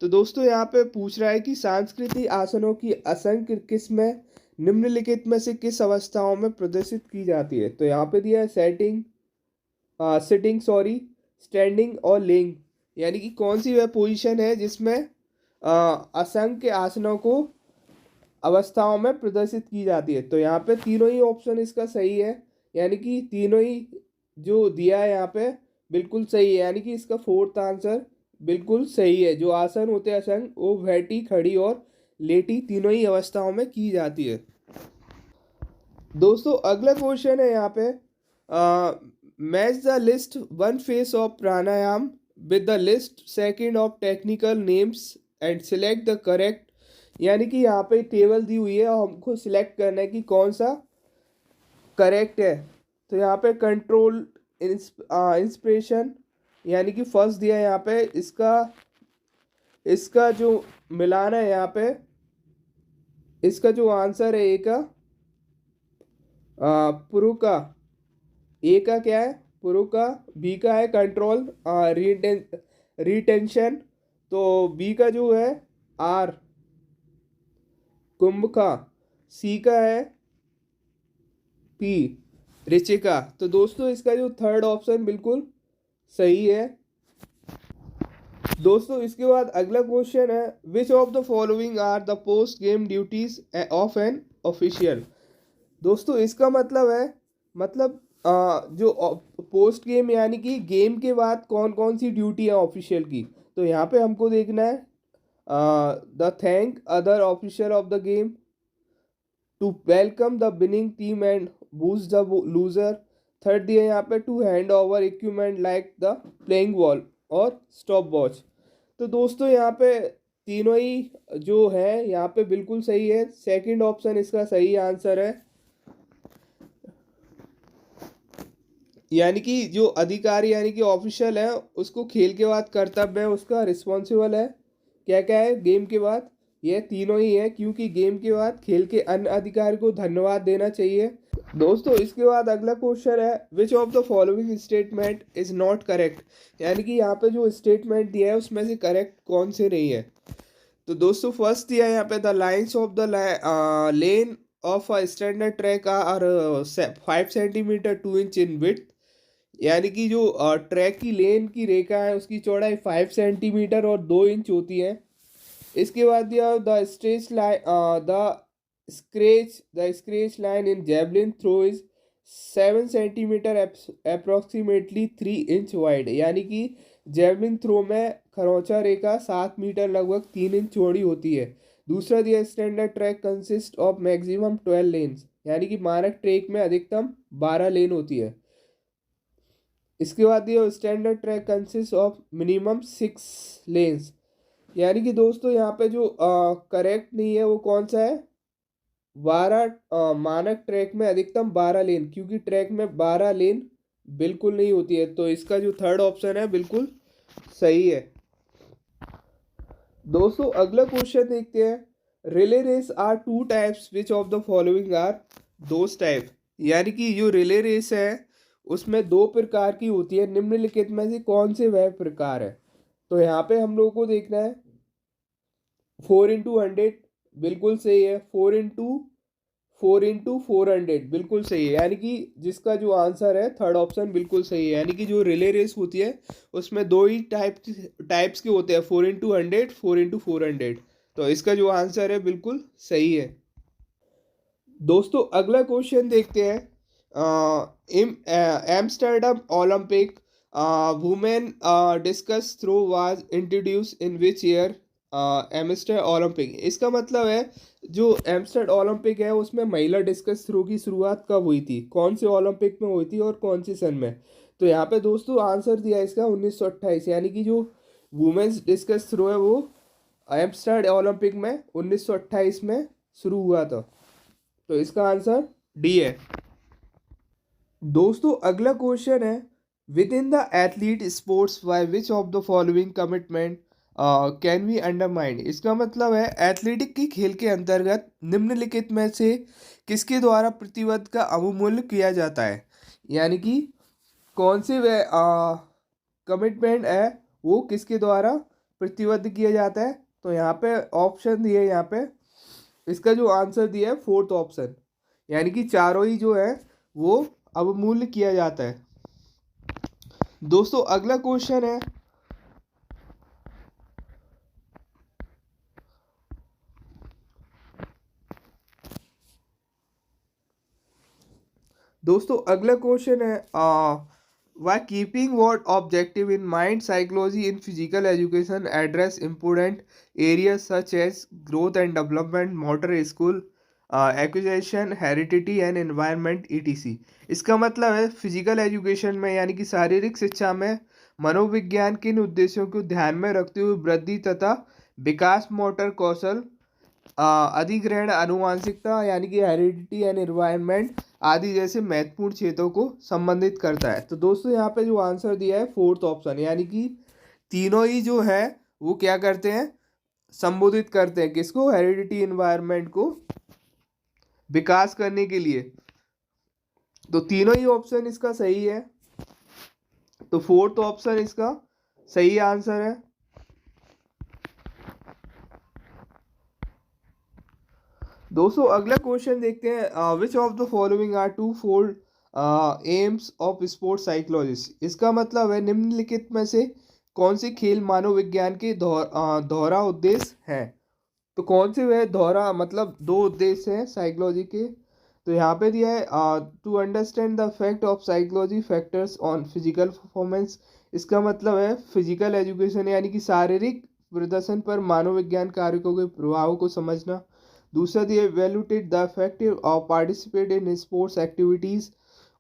तो दोस्तों यहाँ पे पूछ रहा है कि सांस्कृतिक आसनों की असंख्य किस्में निम्नलिखित में से किस अवस्थाओं में प्रदर्शित की जाती है। तो यहाँ पे दिया है सिटिंग सॉरी, स्टैंडिंग और लेइंग, यानी कि कौन सी वह पोजीशन है जिसमें असंख्य आसनों को अवस्थाओं में प्रदर्शित की जाती है। तो यहाँ पे तीनों ही ऑप्शन इसका सही है, यानी कि तीनों ही जो दिया है यहाँ पे बिल्कुल सही है, यानी कि इसका फोर्थ आंसर बिल्कुल सही है। जो आसन होते हैं असंग, वो बैठी, खड़ी और लेटी तीनों ही अवस्थाओं में की जाती है। दोस्तों अगला क्वेश्चन है यहाँ पे, match the list one face of pranayama with the list second of technical names and select the correct. यानी कि यहाँ पे टेबल दी हुई है और हमको सिलेक्ट करना है कि कौन सा करेक्ट है। तो यहाँ पे कंट्रोल इंस्पिरेशन, यानी कि फर्स्ट दिया है यहाँ पे, इसका इसका जो मिलान है यहाँ पे, इसका जो आंसर है ए का पुरु का, ए का क्या है पुरु का, बी का है कंट्रोल रिटेंशन, तो बी का जो है आर कुंभ का, सी का है पी ऋचिका। तो दोस्तों इसका जो थर्ड ऑप्शन बिल्कुल सही है। दोस्तों इसके बाद अगला क्वेश्चन है, which of the following are the post game duties of an official. दोस्तों इसका मतलब है, मतलब जो पोस्ट गेम यानी कि गेम के बाद कौन कौन सी ड्यूटी है ऑफिशियल की। तो यहाँ पे हमको देखना है the thank other official of the game, to welcome the winning team and boost the loser. Third दिया यहाँ पे to hand over equipment like the playing ball और स्टॉप वॉच। तो दोस्तों यहाँ पे तीनों ही जो है यहाँ पे बिल्कुल सही है, सेकंड ऑप्शन इसका सही आंसर है। यानी कि जो अधिकारी यानी कि ऑफिशियल है, उसको खेल के बाद कर्तव्य है, उसका रिस्पॉन्सिबल है क्या क्या है गेम के बाद, ये तीनों ही है, क्योंकि गेम के बाद खेल के अन्य अधिकारी को धन्यवाद देना चाहिए। दोस्तों इसके बाद अगला क्वेश्चन है, which of the following statement is not correct. यानी कि यहाँ पे जो स्टेटमेंट दिया है उसमें से करेक्ट कौन से नहीं है। तो दोस्तों फर्स्ट दिया है यहाँ पे, the lines of the lane of a standard track are 5 centimetre 2 inch in width. यानी कि जो ट्रैक की लेन की रेखा है उसकी चौड़ाई 5 सेंटीमीटर और 2 इंच होती है। इसके बाद दिया the stretch line the scratch line in javelin throw is 7 centimetre approximately 3 inch wide. यानी कि जेवलिन थ्रो में खरोंचा रेखा 7 मीटर लगभग 3 इंच चौड़ी होती है। दूसरा दिया standard track consist of maximum 12 lens, यानी कि मानक ट्रैक में अधिकतम 12 लेन होती है। इसके बाद दिया standard track consist of minimum 6 lens. यानी कि दोस्तों यहाँ पे जो करेक्ट नहीं है वो कौन सा है, 12 मानक ट्रैक में अधिकतम 12 लेन, क्योंकि ट्रैक में 12 लेन बिल्कुल नहीं होती है। तो इसका जो थर्ड ऑप्शन है बिल्कुल सही है। दोस्तों अगला क्वेश्चन देखते हैं, relay race are 2 types which of the following are those type. यानी कि जो रिले रेस है उसमें 2 प्रकार की होती है, निम्नलिखित में से कौन से वह प्रकार है। तो यहाँ पे हम लोग को देखना है 4x100 बिल्कुल सही है, 4x400 बिल्कुल सही है, यानी कि जिसका जो आंसर है थर्ड ऑप्शन बिल्कुल सही है। यानी कि जो रिले रेस होती है उसमें 2 ही टाइप्स के होते हैं, 4x100 4x400। तो इसका जो आंसर है बिल्कुल सही है। दोस्तों अगला क्वेश्चन देखते हैं, Amsterdam Olympic women discus throw was introduce in which year. एम्स्टर ओलंपिक, इसका मतलब है जो एम्स्टर्ड ओलंपिक है उसमें महिला डिस्कस थ्रो की शुरुआत कब हुई थी, कौन से ओलंपिक में हुई थी और कौन से सन में। तो यहाँ पे दोस्तों आंसर दिया है इसका 1928, यानी कि जो वुमेन्स डिस्कस थ्रो है वो एम्स्टर्ड ओलंपिक में 1928 में शुरू हुआ था। तो इसका आंसर डी है। दोस्तों अगला क्वेश्चन है, within the athlete sports by which of the following commitment can we undermine. इसका मतलब है एथलेटिक की खेल के अंतर्गत निम्नलिखित में से किसके द्वारा प्रतिबद्ध का अवमूल्य किया जाता है। यानी कि कौन सी वे कमिटमेंट है वो किसके द्वारा प्रतिबद्ध किया जाता है? तो यहाँ पे ऑप्शन दिए, यहाँ पे इसका जो आंसर दिया है फोर्थ ऑप्शन, यानी कि चारों ही जो है वो अवमूल्य किया जाता है। दोस्तों अगला क्वेश्चन है, दोस्तों अगला क्वेश्चन है, why keeping what objective in mind psychology in physical education address important areas such as growth and development, motor school acquisition, heredity and environment ETC. इसका मतलब है फिजिकल एजुकेशन में यानी कि शारीरिक शिक्षा में मनोविज्ञान किन उद्देश्यों को ध्यान में रखते हुए वृद्धि तथा विकास, मोटर कौशल, अधिग्रहण, आनुवांशिकता यानी कि हेरिडिटी एंड एनवायरनमेंट आदि जैसे महत्वपूर्ण क्षेत्रों को संबंधित करता है। तो दोस्तों यहाँ पे जो आंसर दिया है फोर्थ ऑप्शन, यानी कि तीनों ही जो है वो क्या करते हैं, संबोधित करते हैं किसको, हेरिडिटी एनवायरनमेंट को विकास करने के लिए। तो तीनों ही ऑप्शन इसका सही है, तो फोर्थ ऑप्शन इसका सही आंसर है। दोस्तों अगला क्वेश्चन देखते हैं, which of the following are two fold aims of sports psychologist. इसका मतलब है निम्नलिखित में से कौन सी खेल मानव विज्ञान के दोहरा उद्देश्य है। तो कौन से वह दोहरा मतलब दो उद्देश्य हैं साइकोलॉजी के। तो यहाँ पे दिया है to understand the effect of psychology factors on physical performance. इसका मतलब है फिजिकल एजुकेशन यानी कि शारीरिक प्रदर्शन पर मानव विज्ञान कारकों के प्रभाव को समझना। दूसरा दिया valuated the effective of participate in sports activities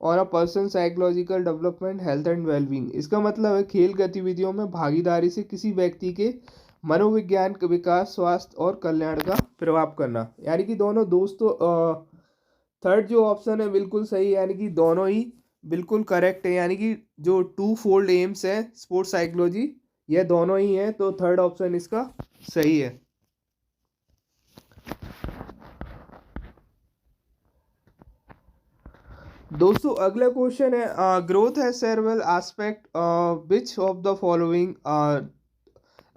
और a person psychological development, health and wellbeing. इसका मतलब है खेल गतिविधियों में भागीदारी से किसी व्यक्ति के मनोविज्ञान का विकास, स्वास्थ्य और कल्याण का प्रभाव करना। यानी कि दोनों दोस्तों थर्ड जो ऑप्शन है बिल्कुल सही, यानी कि दोनों ही बिल्कुल करेक्ट है, यानी कि जो टू फोल्ड एम्स है स्पोर्ट्स साइकोलॉजी ये दोनों ही है, तो थर्ड ऑप्शन इसका सही है। दोस्तों अगला क्वेश्चन है, ग्रोथ है several aspect, which of the following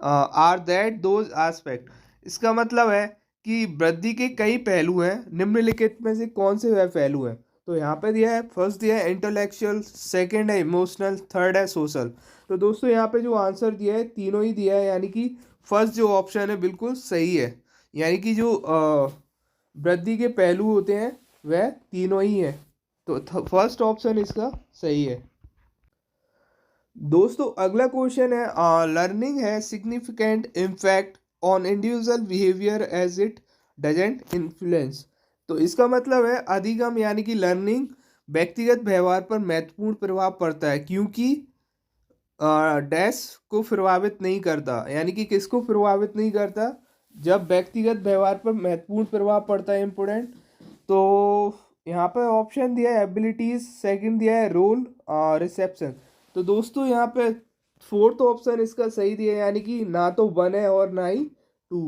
are that those aspect. इसका मतलब है कि वृद्धि के कई पहलू हैं, निम्नलिखित में से कौन से वह पहलू हैं। तो यहाँ पे दिया है, फर्स्ट दिया है इंटेलेक्चुअल, सेकंड है इमोशनल, थर्ड है सोशल। तो दोस्तों यहाँ पे जो आंसर दिया है तीनों ही दिया है, यानी कि फर्स्ट जो ऑप्शन है बिल्कुल सही है, यानी कि जो वृद्धि के पहलू होते हैं वह तीनों ही हैं, तो फर्स्ट ऑप्शन इसका सही है। दोस्तों अगला क्वेश्चन है, लर्निंग है significant impact on individual behaviour as it doesn't influence. तो इसका मतलब है अधिगम यानी कि लर्निंग व्यक्तिगत व्यवहार पर महत्वपूर्ण प्रभाव पड़ता है, क्योंकि डैश को प्रभावित नहीं करता, यानी कि किसको प्रभावित नहीं करता, जब व्यक्तिगत व्यवहार पर महत्वपूर्ण प्रभाव पड़ता है इम्पोर्टेंट। तो यहाँ पे ऑप्शन दिया है एबिलिटीज, सेकंड दिया है रोल, रिसेप्शन। तो दोस्तों यहाँ पे फोर्थ ऑप्शन इसका सही दिया है, यानी कि ना तो वन है और ना ही टू।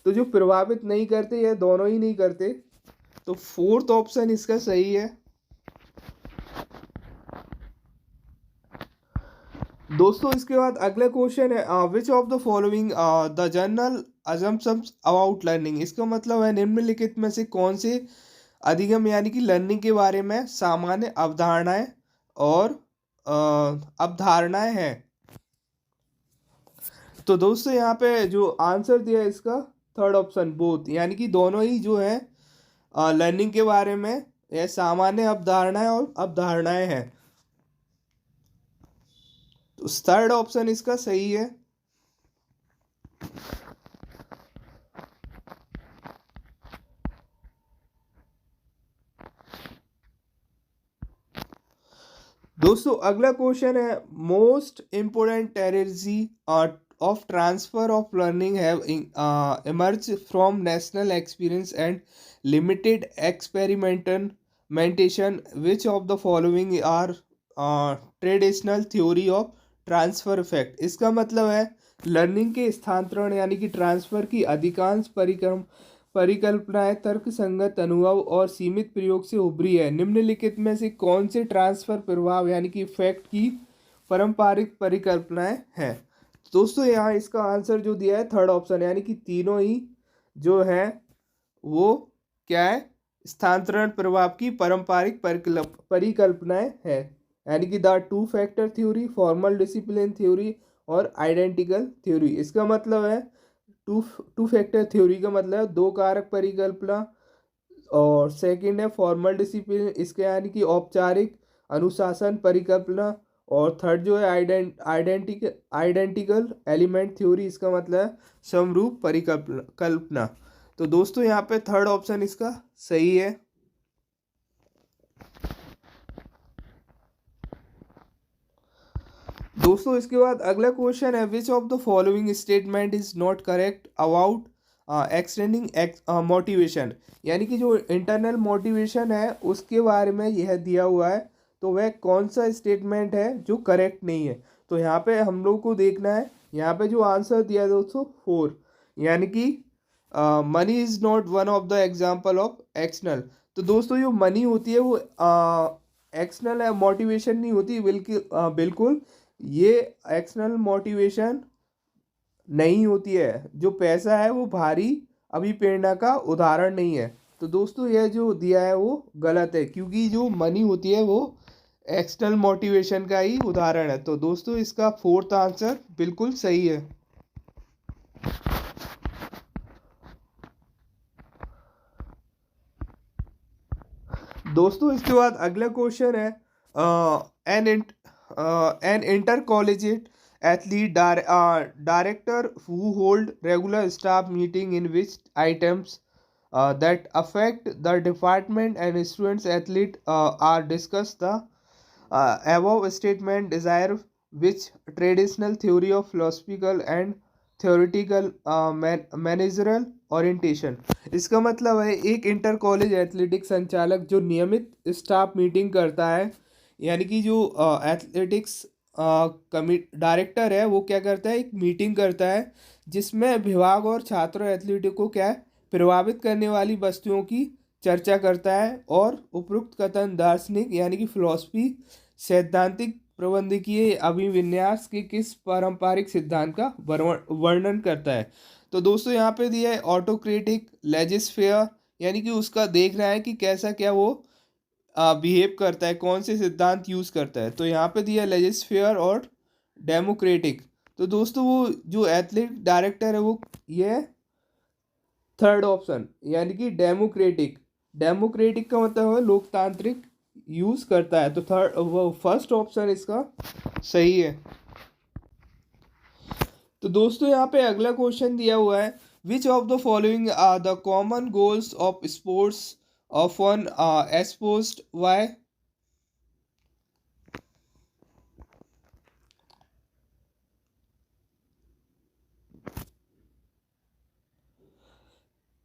तो जो प्रभावित नहीं करते ये दोनों ही नहीं करते, तो फोर्थ ऑप्शन इसका सही है। दोस्तों इसके बाद अगला क्वेश्चन है, which of the following the general assumptions about learning. इसका मतलब है निम्नलिखित में से कौन से अधिगम यानी कि लर्निंग के बारे में सामान्य अवधारणाएं और अवधारणाएं हैं। तो दोस्तों यहाँ पे जो आंसर दिया है इसका थर्ड ऑप्शन बोथ, यानी कि दोनों ही जो है लर्निंग के बारे में यह सामान्य अवधारणाएं और अवधारणाएं हैं, तो थर्ड ऑप्शन इसका सही है। दोस्तों अगला क्वेश्चन है, most important theories of transfer of learning have emerge from national experience and limited experimentation, which of the following are traditional theory of transfer effect. इसका मतलब है लर्निंग के स्थानांतरण यानी कि ट्रांसफर की अधिकांश परिकल्पनाएं तर्क संगत अनुभव और सीमित प्रयोग से उभरी है। निम्नलिखित में से कौन से ट्रांसफर प्रभाव यानी कि इफेक्ट की पारंपरिक परिकल्पनाएं हैं? दोस्तों यहाँ इसका आंसर जो दिया है थर्ड ऑप्शन, यानी कि तीनों ही जो है वो क्या है, स्थानांतरण प्रभाव की पारंपरिक परिकल्पनाएं है, यानी कि the two factor theory, formal discipline theory और आइडेंटिकल थ्योरी। इसका मतलब है टू टू फैक्टर थ्योरी का मतलब है दो कारक परिकल्पना, और सेकंड है फॉर्मल डिसिप्लिन, इसके यानी कि औपचारिक अनुशासन परिकल्पना, और थर्ड जो है आइडेंटिकल एलिमेंट थ्योरी, इसका मतलब है समरूप परिकल्पना। तो दोस्तों यहाँ पे थर्ड ऑप्शन इसका सही है। दोस्तों इसके बाद अगला क्वेश्चन है, which of the following statement is not correct about extending motivation, यानी कि जो इंटरनल मोटिवेशन है उसके बारे में यह दिया हुआ है, तो वह कौन सा स्टेटमेंट है जो करेक्ट नहीं है? तो यहाँ पे हम लोग को देखना है, यहाँ पे जो आंसर दिया है दोस्तों 4, यानी कि money is not one of the example of external. तो दोस्तों जो मनी होती है वो एक्सटर्नल मोटिवेशन नहीं होती, बिल्कुल ये एक्सटर्नल मोटिवेशन नहीं होती है। जो पैसा है वो भारी अभिप्रेरणा का उदाहरण नहीं है। तो दोस्तों यह जो दिया है वो गलत है, क्योंकि जो मनी होती है वो एक्सटर्नल मोटिवेशन का ही उदाहरण है। तो दोस्तों इसका फोर्थ आंसर बिल्कुल सही है। दोस्तों इसके बाद अगला क्वेश्चन है, an intercollegiate athlete director who hold regular staff meeting in which items that affect the department and students athlete are discussed. The above statement desire which traditional theory of philosophical and theoretical managerial orientation. इसका मतलब है एक inter college athletics संचालक जो नियमित staff meeting करता है, यानी कि जो एथलेटिक्स डायरेक्टर है वो क्या करता है, एक मीटिंग करता है जिसमें विभाग और छात्रों एथलीटों को क्या है, प्रभावित करने वाली वस्तुओं की चर्चा करता है, और उपरोक्त कथन दार्शनिक यानी कि फिलॉसफी सैद्धांतिक प्रबंधकीय अभिविन्यास के किस पारंपरिक सिद्धांत का वर्णन करता है? तो दोस्तों यहाँ पे दिया है ऑटोक्रेटिक लेजिस्फेयर, यानी कि उसका देख रहा है कि कैसा क्या वो बिहेव करता है, कौन से सिद्धांत यूज करता है। तो यहाँ पे दिया लेजिस्फेयर और डेमोक्रेटिक। तो दोस्तों वो जो एथलेटिक डायरेक्टर है वो ये थर्ड ऑप्शन, यानी कि डेमोक्रेटिक। डेमोक्रेटिक का मतलब है लोकतांत्रिक यूज करता है। तो थर्ड वो फर्स्ट ऑप्शन इसका सही है। तो दोस्तों यहाँ पे अगला क्वेश्चन दिया हुआ है, which of the following are the common goals of sports of one espoused why?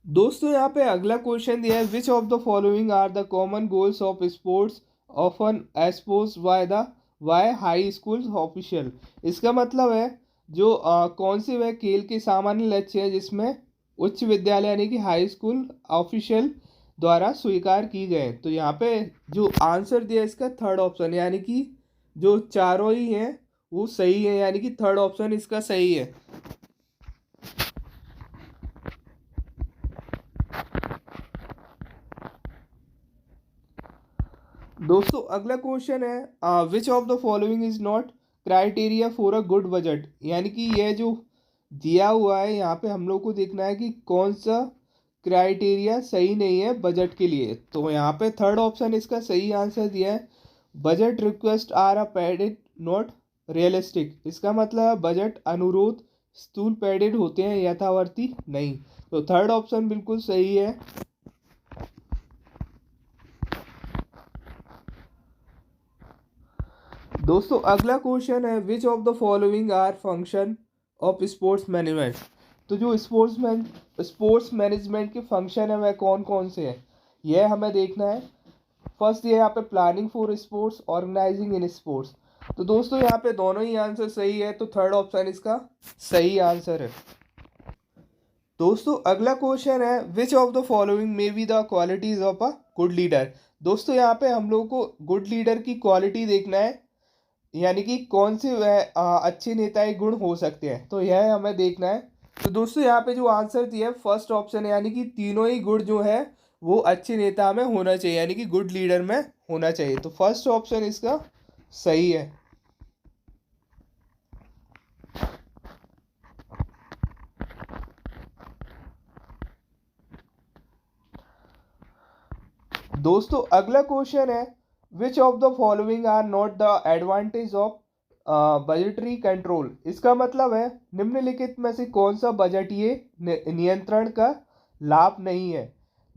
दोस्तों यहाँ पे अगला क्वेश्चन दिया है, which of the following are the common goals of sports of an espoused by the Y high school official. इसका मतलब है जो कौन से वह खेल के सामान्य लक्ष्य है जिसमें उच्च विद्यालय यानी कि हाई स्कूल ऑफिशियल द्वारा स्वीकार की गए। तो यहाँ पे जो आंसर दिया इसका थर्ड ऑप्शन, यानी कि जो चारों ही हैं वो सही है, यानी कि थर्ड ऑप्शन इसका सही है। दोस्तों अगला क्वेश्चन है, which of the following is not criteria for a good budget, यानी कि यह जो दिया हुआ है यहाँ पे हम लोग को देखना है कि कौन सा क्राइटेरिया सही नहीं है बजट के लिए। तो यहाँ पे थर्ड ऑप्शन इसका सही आंसर दिया है, budget request are a padded not realistic. इसका मतलब है बजट अनुरोध स्थूल पैडेड होते हैं, यथार्थी नहीं। तो थर्ड ऑप्शन बिल्कुल सही है। दोस्तों अगला क्वेश्चन है, which of the following are function of sports management. तो जो स्पोर्ट्स मैनेजमेंट के फंक्शन है वह कौन कौन से हैं, यह हमें देखना है। फर्स्ट ये यहाँ पे planning for sports, organising in sports. तो दोस्तों यहाँ पे दोनों ही आंसर सही है, तो थर्ड ऑप्शन इसका सही आंसर है। दोस्तों अगला क्वेश्चन है which of the following may be the qualities of a good leader. दोस्तों यहाँ पे हम लोग को गुड लीडर की क्वालिटी देखना है, यानी कि कौन से वह अच्छे नेताएं गुण हो सकते हैं, तो यह हमें देखना है। तो दोस्तों यहाँ पे जो आंसर दिया है फर्स्ट ऑप्शन है, यानी कि तीनों ही गुण जो है वो अच्छे नेता में होना चाहिए, यानी कि गुड लीडर में होना चाहिए। तो फर्स्ट ऑप्शन इसका सही है। दोस्तों अगला क्वेश्चन है which of the following are not the advantage of budgetary control. इसका मतलब है निम्नलिखित में से कौन सा बजटीय नियंत्रण का लाभ नहीं है।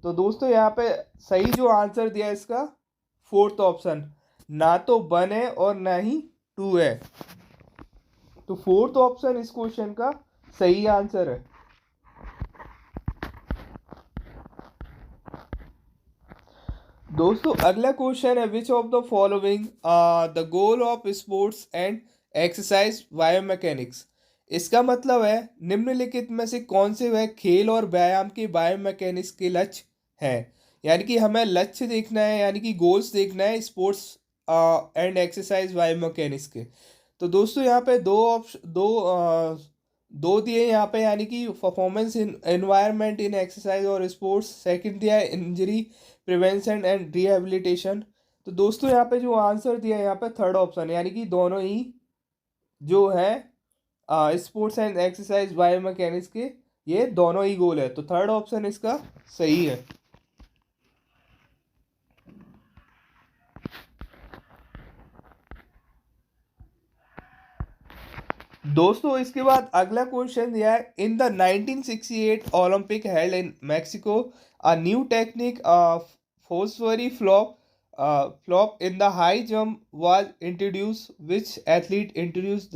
तो दोस्तों यहाँ पे सही जो आंसर दिया है इसका फोर्थ ऑप्शन, ना तो वन है और ना ही टू है। तो फोर्थ ऑप्शन इस क्वेश्चन का सही आंसर है। दोस्तों अगला क्वेश्चन है which of the following the goal of sports and exercise biomechanics. इसका मतलब है निम्नलिखित में से कौन से वह खेल और व्यायाम के बायोमैकेनिक्स के लक्ष्य हैं। यानी कि हमें लक्ष्य देखना है, यानी कि गोल्स देखना है स्पोर्ट्स एंड एक्सरसाइज बायोमैकेनिक्स के। तो दोस्तों यहाँ पे दो ऑप्शन दो दिए यहाँ पे, यानी कि performance in environment in exercise और स्पोर्ट्स, सेकंड दिया है इंजरी प्रिवेंशन एंड रिहेबिलिटेशन। तो दोस्तों यहाँ पे जो आंसर दिया है यहाँ पे थर्ड ऑप्शन है, यानी कि दोनों ही जो है स्पोर्ट्स एंड एक्सरसाइज बायोमैकेनिक्स के ये दोनों ही गोल है। तो थर्ड ऑप्शन इसका सही है। दोस्तों इसके बाद अगला क्वेश्चन दिया है in the 1968 Olympic held in Mexico a new technique Fosbury flop in the high jump was introduce which athlete introduce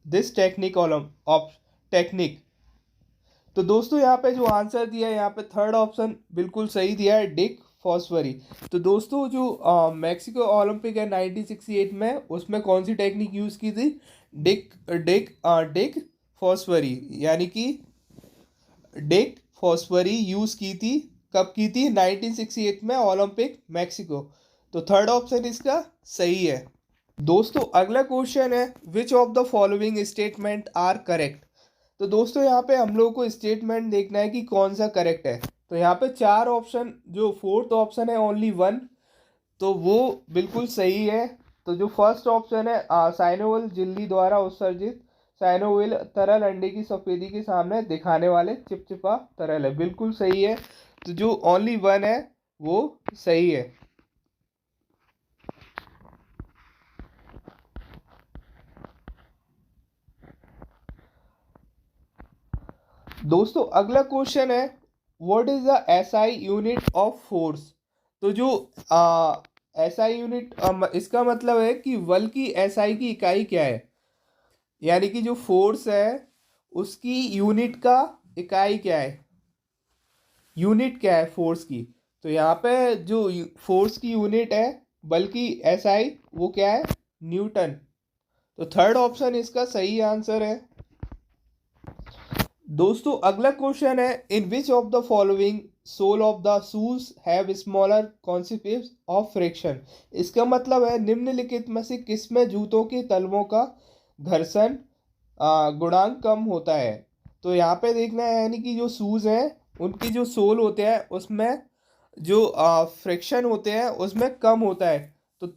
this technique of technique. तो दोस्तों यहाँ पे जो आंसर दिया है यहाँ पे थर्ड ऑप्शन बिल्कुल सही दिया है, डिक फॉस्फरी। तो दोस्तों जो मैक्सिको ओलंपिक है 1968 में, उसमें कौन सी टेक्निक यूज़ की थी, डिक डिक डिक फॉस्फरी, यानी कि डिक फॉस्फरी यूज़ की थी। कब की थी, 1968 में ओलंपिक मैक्सिको। तो थर्ड ऑप्शन इसका सही है। दोस्तों अगला क्वेश्चन है which of the following statement are correct. तो दोस्तों यहाँ पे हम लोग को स्टेटमेंट देखना है कि कौन सा करेक्ट है। तो यहाँ पे चार ऑप्शन, जो फोर्थ ऑप्शन है ओनली वन, तो वो बिल्कुल सही है। तो जो फर्स्ट ऑप्शन है साइनोविल झिल्ली द्वारा उत्सर्जित साइनोविल तरल अंडे की सफेदी के सामने दिखाने वाले चिपचिपा तरल है, बिल्कुल सही है। तो जो ओनली वन है वो सही है। दोस्तों अगला क्वेश्चन है what is the SI unit of force. तो जो एसआई यूनिट इसका मतलब है कि बल की एसआई की इकाई क्या है, यानी कि जो फोर्स है उसकी यूनिट का इकाई क्या है, यूनिट क्या है फोर्स की। तो यहाँ पे जो फोर्स की यूनिट है बल की एसआई वो क्या है, न्यूटन। तो थर्ड ऑप्शन इसका सही आंसर है। दोस्तों अगला क्वेश्चन है in which of the following sole of the shoes have smaller consequence of friction. इसका मतलब है निम्नलिखित में से किसमें जूतों के तलवों का घर्षण गुणांक कम होता है। तो यहाँ पे देखना है, यानी कि जो शूज हैं उनकी जो सोल होते हैं उसमें जो फ्रिक्शन होते हैं उसमें कम होता है। तो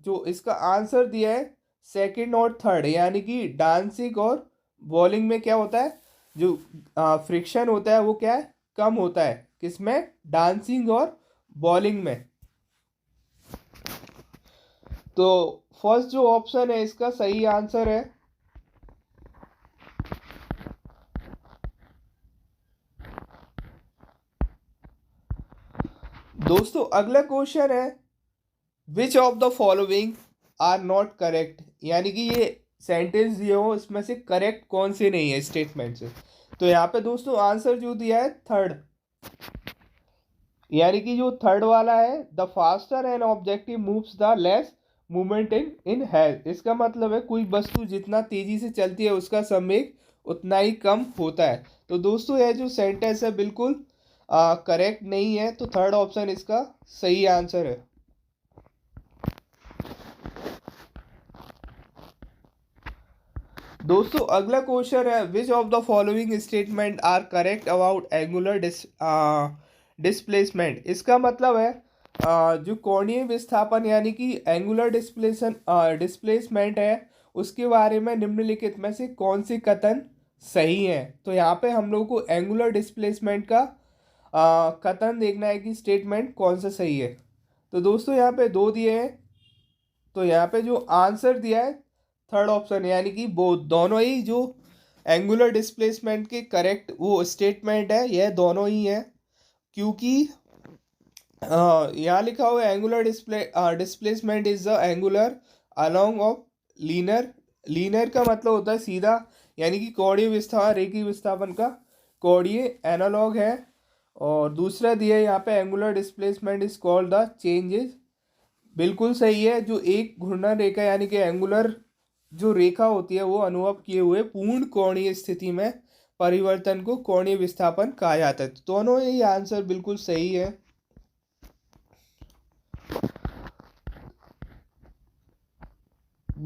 जो इसका आंसर दिया है सेकंड और थर्ड, यानी कि डांसिंग और बॉलिंग में क्या होता है, जो फ्रिक्शन होता है वो क्या है, कम होता है, किसमें, डांसिंग और बॉलिंग में। तो फर्स्ट जो ऑप्शन है इसका सही आंसर है। दोस्तों अगला क्वेश्चन है which of the following are not correct, यानी कि ये सेंटेंस दिए हो इसमें से करेक्ट कौन से नहीं है स्टेटमेंट से। तो यहाँ पे दोस्तों आंसर जो दिया है थर्ड, यानी कि जो थर्ड वाला है the faster an objective moves the less movement in has. इसका मतलब है कोई वस्तु जितना तेजी से चलती है उसका संवेग उतना ही कम होता है। तो दोस्तों यह जो सेंटेंस है बिल्कुल करेक्ट नहीं है, तो थर्ड ऑप्शन इसका सही आंसर है। दोस्तों अगला क्वेश्चन है, which of the following statement are correct about angular displacement. इसका मतलब है जो कोणीय विस्थापन यानी कि एंगुलर डिस्प्लेसमेंट है, उसके बारे में निम्नलिखित में से कौन सी कथन सही है। तो यहाँ पे हम लोग को एंगुलर डिस्प्लेसमेंट का कथन देखना है कि स्टेटमेंट कौन सा सही है। तो दोस्तों यहाँ पे दो दिए हैं, तो यहाँ पे जो आंसर दिया है थर्ड ऑप्शन, यानी कि वो दोनों ही जो एंगुलर डिस्प्लेसमेंट के करेक्ट वो स्टेटमेंट है, यह दोनों ही है। क्योंकि यहाँ लिखा हुआ है angular displacement is the angular along of linear. Linear का मतलब होता है सीधा, यानी कि कोणीय विस्थापन रेखीय विस्थापन का कोणीय एनालॉग है। और दूसरा दिया है यहाँ पे angular displacement is called the changes. बिल्कुल सही है, जो एक घूर्णन रेखा यानी कि एंगुलर जो रेखा होती है वो अनुभव किए हुए पूर्ण कोणीय स्थिति में परिवर्तन को कोणीय विस्थापन कहा जाता है। तो दोनों ही आंसर बिल्कुल सही है।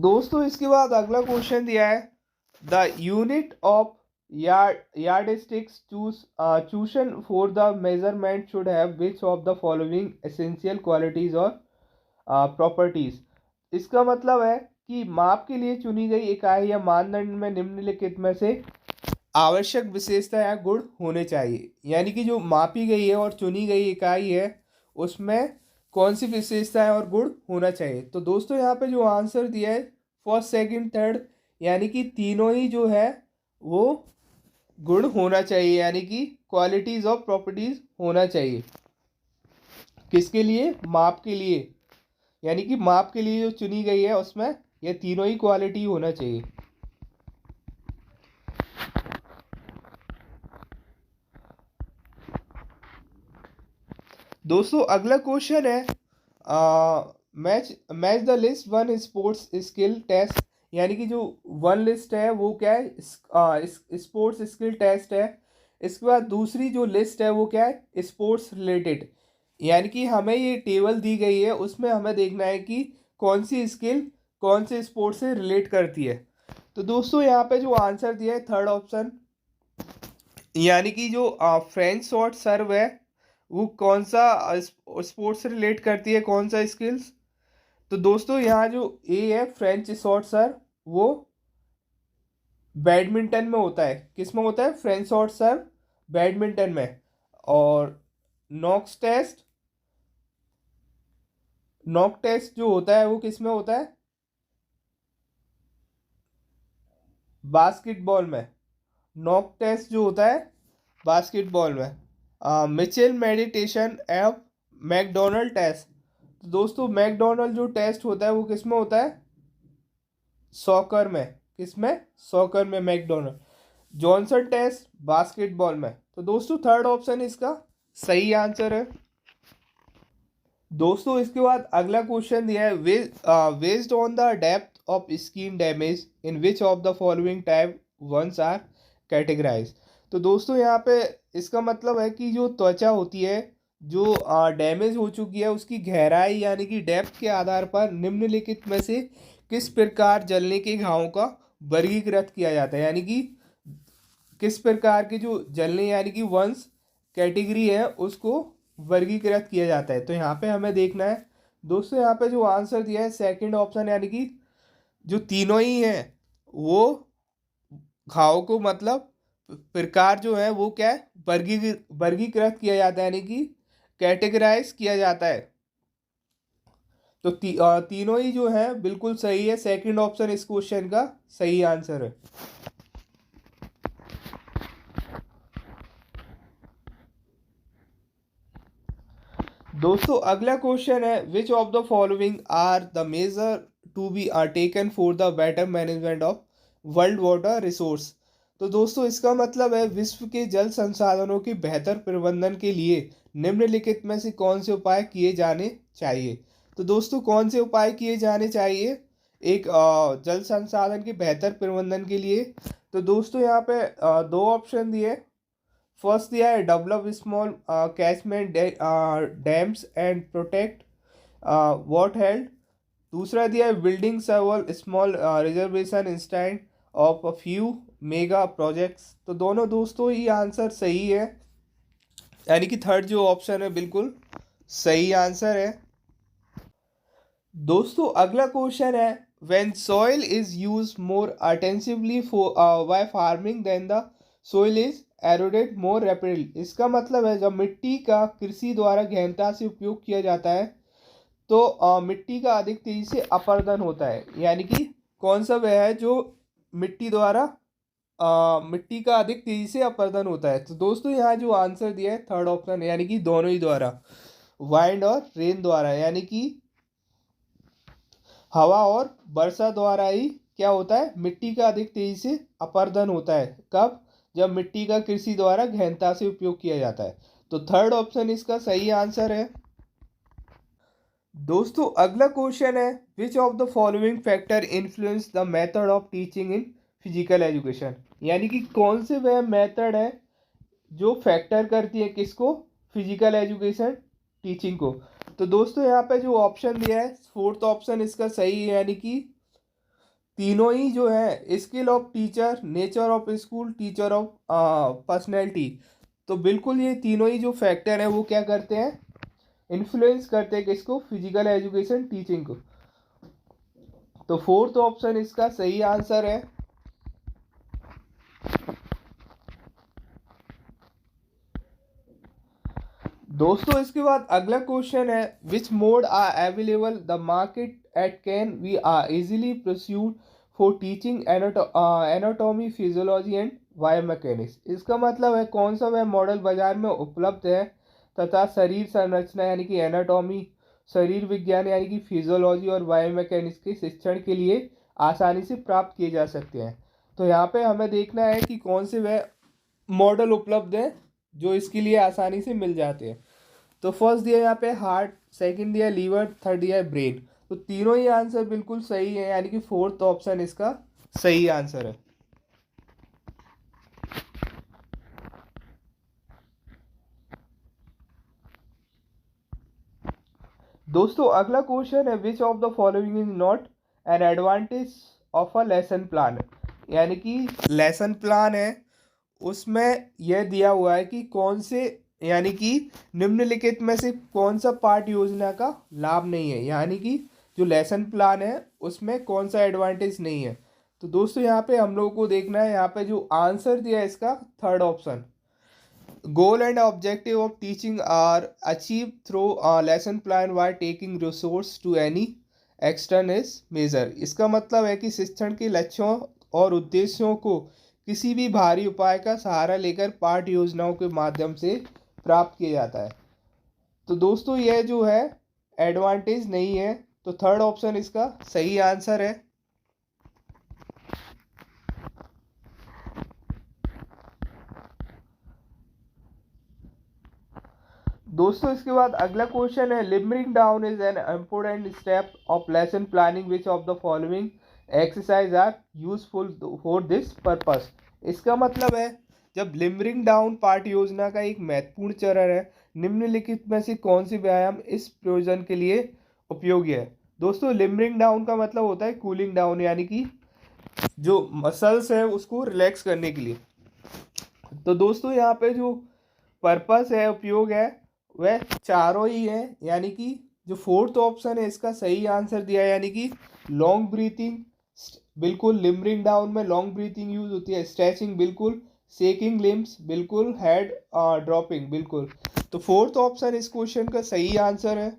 दोस्तों इसके बाद अगला क्वेश्चन दिया है, the unit of yardsticks chosen for the measurement should have which of the following essential qualities और प्रॉपर्टीज। इसका मतलब है कि माप के लिए चुनी गई इकाई या मानदंड में निम्नलिखित में से आवश्यक विशेषता या गुण होने चाहिए। यानी कि जो मापी गई है और चुनी गई इकाई है उसमें कौन सी विशेषताएं और गुण होना चाहिए। तो दोस्तों यहाँ पे जो आंसर दिया है फर्स्ट सेकंड थर्ड, यानी कि तीनों ही जो है वो गुण होना चाहिए, यानी कि क्वालिटीज ऑफ प्रॉपर्टीज होना चाहिए। किसके लिए? माप के लिए, यानी कि माप के लिए जो चुनी गई है उसमें ये तीनों ही क्वालिटी होना चाहिए। दोस्तों अगला क्वेश्चन है, match match the list one sports skill test. यानी कि जो वन लिस्ट है वो क्या है? स्पोर्ट्स स्किल टेस्ट है। इसके बाद दूसरी जो लिस्ट है वो क्या है? Sports related. यानी कि हमें ये टेबल दी गई है, उसमें हमें देखना है कि कौन सी स्किल कौन से स्पोर्ट से रिलेट करती है। तो दोस्तों यहाँ पे जो आंसर दिया है थर्ड ऑप्शन, यानी कि जो फ्रेंच शॉट सर्व है वो कौन सा स्पोर्ट्स से रिलेट करती है, कौन सा स्किल्स। तो दोस्तों यहाँ जो ए है फ्रेंच शॉट सर्व, वो बैडमिंटन में होता है। किस में होता है? फ्रेंच शॉट सर्व बैडमिंटन में। और नॉक टेस्ट नॉक टेस्ट जो होता है वो किस में होता है? बास्केटबॉल में। नॉक टेस्ट जो होता है बास्केटबॉल में। Mitchell meditation app McDonald test. तो दोस्तों मैकडोनल्ड जो टेस्ट होता है वो किस में होता है? सॉकर में। किस में? सॉकर में मैकडोनल्ड। जॉनसन टेस्ट बास्केटबॉल में। तो दोस्तों थर्ड ऑप्शन इसका सही आंसर है। दोस्तों इसके बाद अगला क्वेश्चन दिया है, based on the depth of skin damage in which of the following type ones are categorise. तो दोस्तों यहाँ पे इसका मतलब है कि जो त्वचा होती है जो डैमेज हो चुकी है उसकी गहराई यानी कि डेप्थ के आधार पर निम्नलिखित में से किस प्रकार जलने के घावों का वर्गीकृत किया जाता है। यानी कि किस प्रकार के जो जलने यानी कि वंश कैटेगरी है उसको वर्गीकृत किया जाता है। तो यहाँ पे हमें देखना है दोस्तों, यहाँ पे जो आंसर दिया है सेकंड ऑप्शन, यानी कि जो तीनों ही हैं वो घाव को मतलब प्रकार जो है वो क्या है? वर्गीकृत किया जाता है, यानी कि कैटेगराइज किया जाता है। तो तीनों ही जो है बिल्कुल सही है। सेकंड ऑप्शन इस क्वेश्चन का सही आंसर है। दोस्तों अगला क्वेश्चन है, which of the following are the measure to be are taken for the better management of world water resource. तो दोस्तों इसका मतलब है विश्व के जल संसाधनों के बेहतर प्रबंधन के लिए निम्नलिखित में से कौन से उपाय किए जाने चाहिए। तो दोस्तों कौन से उपाय किए जाने चाहिए एक जल संसाधन के बेहतर प्रबंधन के लिए। तो दोस्तों यहाँ पे दो ऑप्शन दिए, फर्स्ट दिया है develop small catchment dams and protect what held. दूसरा दिया है building सर्वल small reservation instant of a few mega projects. तो दोनों दोस्तों ही आंसर सही है, यानी कि थर्ड जो ऑप्शन है बिल्कुल सही आंसर है। दोस्तों अगला क्वेश्चन है when soil is use more intensively for by farming then the soil is eroded more rapidly. इसका मतलब है जब मिट्टी का कृषि द्वारा गहनता से उपयोग किया जाता है तो मिट्टी का अधिक तेजी से अपरदन होता है। यानी कि कौन सा वह है जो मिट्टी द्वारा मिट्टी का अधिक तेजी से अपरदन होता है। तो दोस्तों यहाँ जो आंसर दिया है थर्ड ऑप्शन, यानी कि दोनों ही द्वारा, वाइंड और रेन द्वारा, यानी कि हवा और वर्षा द्वारा ही क्या होता है, मिट्टी का अधिक तेजी से अपरदन होता है। कब? जब मिट्टी का कृषि द्वारा गहनता से उपयोग किया जाता है। तो थर्ड ऑप्शन इसका सही आंसर है। दोस्तों अगला क्वेश्चन है which of the following factor influence the method of teaching in physical education. यानी कि कौन से वह मेथड है जो फैक्टर करती है किसको, फिजिकल एजुकेशन टीचिंग को। तो दोस्तों यहाँ पे जो ऑप्शन दिया है फोर्थ ऑप्शन इसका सही है, यानी कि तीनों ही जो है skill of teacher, nature of school, teacher of personality. तो बिल्कुल ये तीनों ही जो फैक्टर हैं वो क्या करते हैं, इन्फ्लुएंस करते हैं किसको, फिजिकल एजुकेशन टीचिंग को। तो फोर्थ ऑप्शन इसका सही आंसर है। दोस्तों इसके बाद अगला क्वेश्चन है which mode are available the market at can we are easily pursued for teaching anatomy physiology and biomechanics. इसका मतलब है कौन सा वह मॉडल बाजार में उपलब्ध है तथा शरीर संरचना यानी कि एनाटॉमी, शरीर विज्ञान यानी कि फिजियोलॉजी और बायोमैकेनिक्स के शिक्षण के लिए आसानी से प्राप्त किए जा सकते हैं। तो यहाँ पे हमें देखना है कि कौन से वह मॉडल उपलब्ध हैं जो इसके लिए आसानी से मिल जाते हैं। तो फर्स्ट दिया यहाँ पे हार्ट, सेकंड दिया लीवर, थर्ड दिया है ब्रेन। तो तीनों ही आंसर बिल्कुल सही है, यानी कि फोर्थ ऑप्शन इसका सही आंसर है। दोस्तों अगला क्वेश्चन है which of the following is not an advantage of a lesson plan. यानी कि लेसन प्लान है उसमें यह दिया हुआ है कि कौन से, यानी कि निम्नलिखित में से कौन सा पार्ट योजना का लाभ नहीं है, यानी कि जो लेसन प्लान है उसमें कौन सा एडवांटेज नहीं है। तो दोस्तों यहाँ पे हम लोगों को देखना है, यहाँ पे जो आंसर दिया है इसका third option, goal and objective of teaching are achieved through a lesson plan while taking resource to any external measure। इसका मतलब है कि शिक्षण के लक्ष्यों और उद्देश्यों को किसी भी बाहरी उपाय का सहारा लेकर पाठ योजनाओं के माध्यम से प्राप्त किया जाता है। तो दोस्तों यह जो है एडवांटेज नहीं है, तो थर्ड ऑप्शन इसका सही आंसर है। दोस्तों इसके बाद अगला क्वेश्चन है limbering down is an important step of lesson planning which of the following exercise are useful for this purpose. इसका मतलब है जब लिमरिंग डाउन पाठ योजना का एक महत्वपूर्ण चरण है, निम्नलिखित में से कौन सी व्यायाम इस प्रयोजन के लिए उपयोगी है। दोस्तों लिमरिंग डाउन का मतलब होता है कूलिंग डाउन, यानी कि जो मसल्स है उसको रिलैक्स करने के लिए। तो दोस्तों यहाँ पे जो पर्पस है, उपयोग है, वह चारों ही है, यानी कि जो फोर्थ ऑप्शन है इसका सही आंसर दिया है, यानी कि लॉन्ग ब्रीथिंग, बिल्कुल लिमरिंग डाउन में लॉन्ग ब्रीथिंग यूज होती है, स्ट्रेचिंग बिल्कुल, शेकिंग लिम्स बिल्कुल, हेड ड्रॉपिंग बिल्कुल। तो फोर्थ ऑप्शन इस क्वेश्चन का सही आंसर है।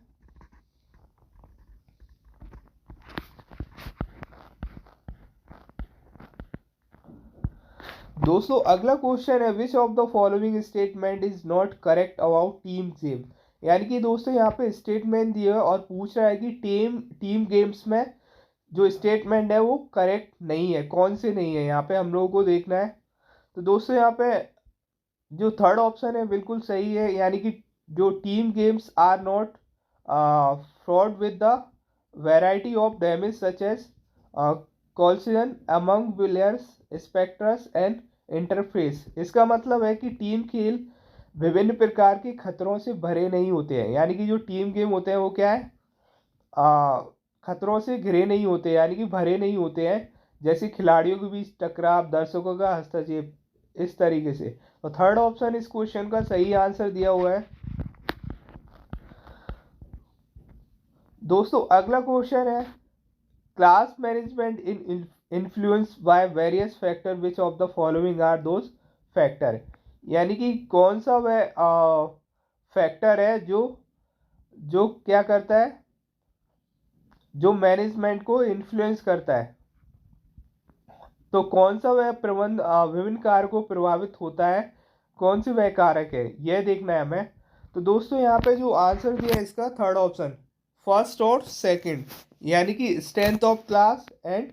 दोस्तों अगला क्वेश्चन है which of the following statement is not correct about team game. यानी कि दोस्तों यहाँ पे स्टेटमेंट दिया है और पूछ रहा है कि टीम टीम गेम्स में जो स्टेटमेंट है वो करेक्ट नहीं है, कौन से नहीं है, यहाँ पे हम लोगों को देखना है। तो दोस्तों यहाँ पे जो थर्ड ऑप्शन है बिल्कुल सही है, यानी कि जो team games are not fraud with the variety of damage such as collision among players, specters and interface. इसका मतलब है कि टीम खेल विभिन्न प्रकार के खतरों से भरे नहीं होते हैं, यानी कि जो टीम गेम होते हैं वो क्या है, आ, खतरों से घिरे नहीं होते, यानी कि भरे नहीं होते हैं, जैसे खिलाड़ियों के बीच टकराव, दर्शकों का हस्तक्षेप, इस तरीके से। तो थर्ड ऑप्शन इस क्वेश्चन का सही आंसर दिया हुआ है। दोस्तों अगला क्वेश्चन है, class management in influence by various factor which of the following are those factor, यानी कि कौन सा वह फैक्टर है जो जो क्या करता है, जो मैनेजमेंट को इन्फ्लुएंस करता है। तो कौन सा वह प्रबंध विभिन्न कारकों को प्रभावित होता है, कौन से वह कारक है, यह देखना है हमें। तो दोस्तों यहाँ पे जो आंसर दिया है इसका थर्ड ऑप्शन, फर्स्ट और सेकंड, यानी कि strength of class and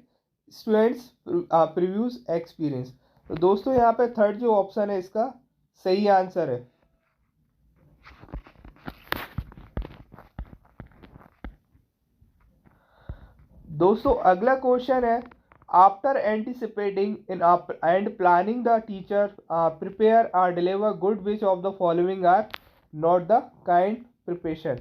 students previews experience. तो दोस्तों यहाँ पे थर्ड जो ऑप्शन है इसका सही आंसर है। दोस्तों अगला क्वेश्चन है, after anticipating in and planning the teacher prepare और deliver good which of the following are not the kind preparation.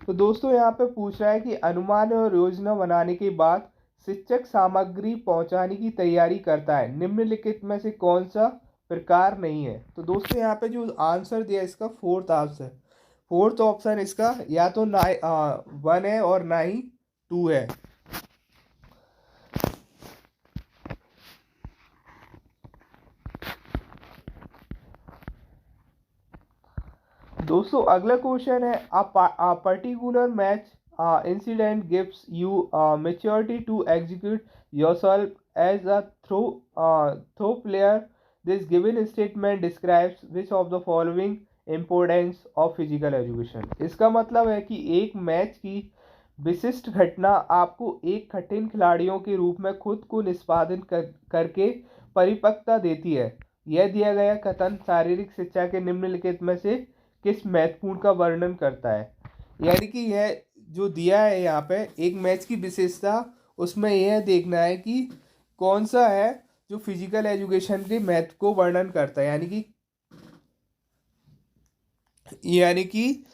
तो दोस्तों यहाँ पे पूछ रहा है कि अनुमान और योजना बनाने के बाद शिक्षक सामग्री पहुंचाने की तैयारी करता है, निम्नलिखित में से कौन सा प्रकार नहीं है। तो दोस्तों यहाँ पे जो आंसर दिया इसका फोर्थ ऑप्शन इसका या तो ना 1 है और ना ही 2 है। दोस्तों अगला क्वेश्चन है, a particular match incident gives you maturity to execute yourself as a throw player. This given statement describes which of the following importance of physical education। इसका मतलब है कि एक मैच की विशिष्ट घटना आपको एक कठिन खिलाड़ियों के रूप में खुद को निष्पादित करके परिपक्वता देती है। यह दिया गया कथन शारीरिक शिक्षा के निम्नलिखित में से किस महत्वपूर्ण का वर्णन करता है, यानी कि यह जो दिया है यहाँ पे एक मैच की विशेषता, उसमें यह देखना है कि कौन सा है जो फिजिकल एजुकेशन के महत्व को वर्णन करता है, यानी कि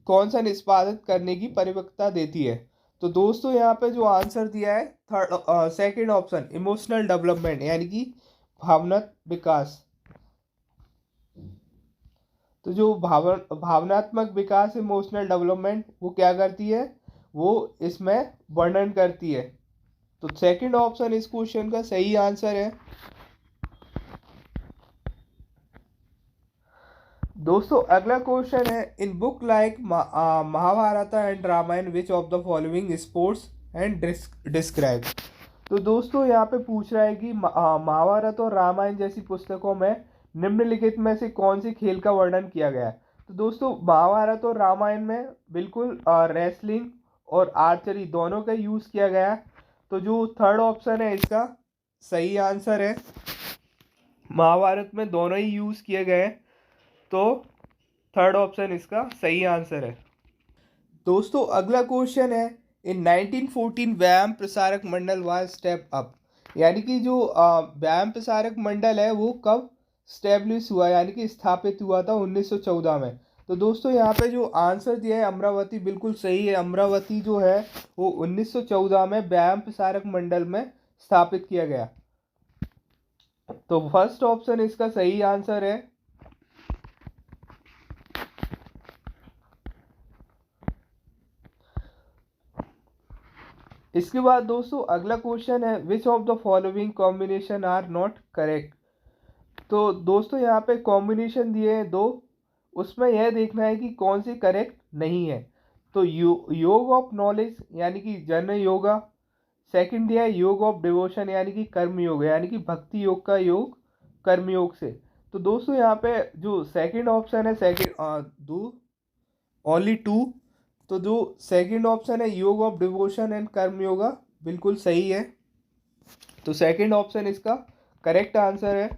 कौन सा निष्पादित करने की परिपक्वता देती है। तो दोस्तों यहाँ पे जो आंसर दिया है सेकंड ऑप्शन, इमोशनल डेवलपमेंट, यानी कि भावनात्मक विकास। तो जो भावनात्मक विकास, इमोशनल डेवलपमेंट, वो क्या करती है, वो इसमें वर्णन करती है। तो सेकंड ऑप्शन इस क्वेश्चन का सही आंसर है। दोस्तों अगला क्वेश्चन है, in book like Mahabharata and Ramayana which of the following sports and describe. तो दोस्तों यहाँ पे पूछ रहा है कि महाभारत और रामायण जैसी पुस्तकों में निम्नलिखित में से कौन से खेल का वर्णन किया गया है। तो दोस्तों महाभारत और रामायण में बिल्कुल रेसलिंग और आर्चरी दोनों का यूज़ किया गया। तो जो थर्ड ऑप्शन है इसका सही आंसर है, महाभारत में दोनों ही यूज़ किए गए, तो थर्ड ऑप्शन इसका सही आंसर है। दोस्तों अगला क्वेश्चन है, इन 1914 व्यायाम प्रसारक मंडल वाज स्टेप अप, यानी कि जो व्यायाम प्रसारक मंडल है वो कब स्टेब्लिश हुआ, यानी कि स्थापित हुआ था 1914 में। तो दोस्तों यहाँ पे जो आंसर दिया है अमरावती, बिल्कुल सही है। अमरावती जो है वो 1914 में व्यायाम प्रसारक मंडल में स्थापित किया गया। तो फर्स्ट ऑप्शन इसका सही आंसर है। इसके बाद दोस्तों अगला क्वेश्चन है, which of the following combination are not correct. तो दोस्तों यहाँ पे कॉम्बिनेशन दिए हैं 2, उसमें यह देखना है कि कौन सी करेक्ट नहीं है। तो योग ऑफ नॉलेज यानी कि जन योगा, सेकंड दिया है योग ऑफ डिवोशन यानी कि कर्म योग, यानी कि भक्ति योग का योग कर्म योग से। तो दोस्तों यहाँ पे जो सेकंड ऑप्शन है, दो ओनली 2, तो जो सेकंड ऑप्शन है योग ऑफ डिवोशन एंड कर्म योगा, बिल्कुल सही है। तो सेकंड ऑप्शन इसका करेक्ट आंसर है।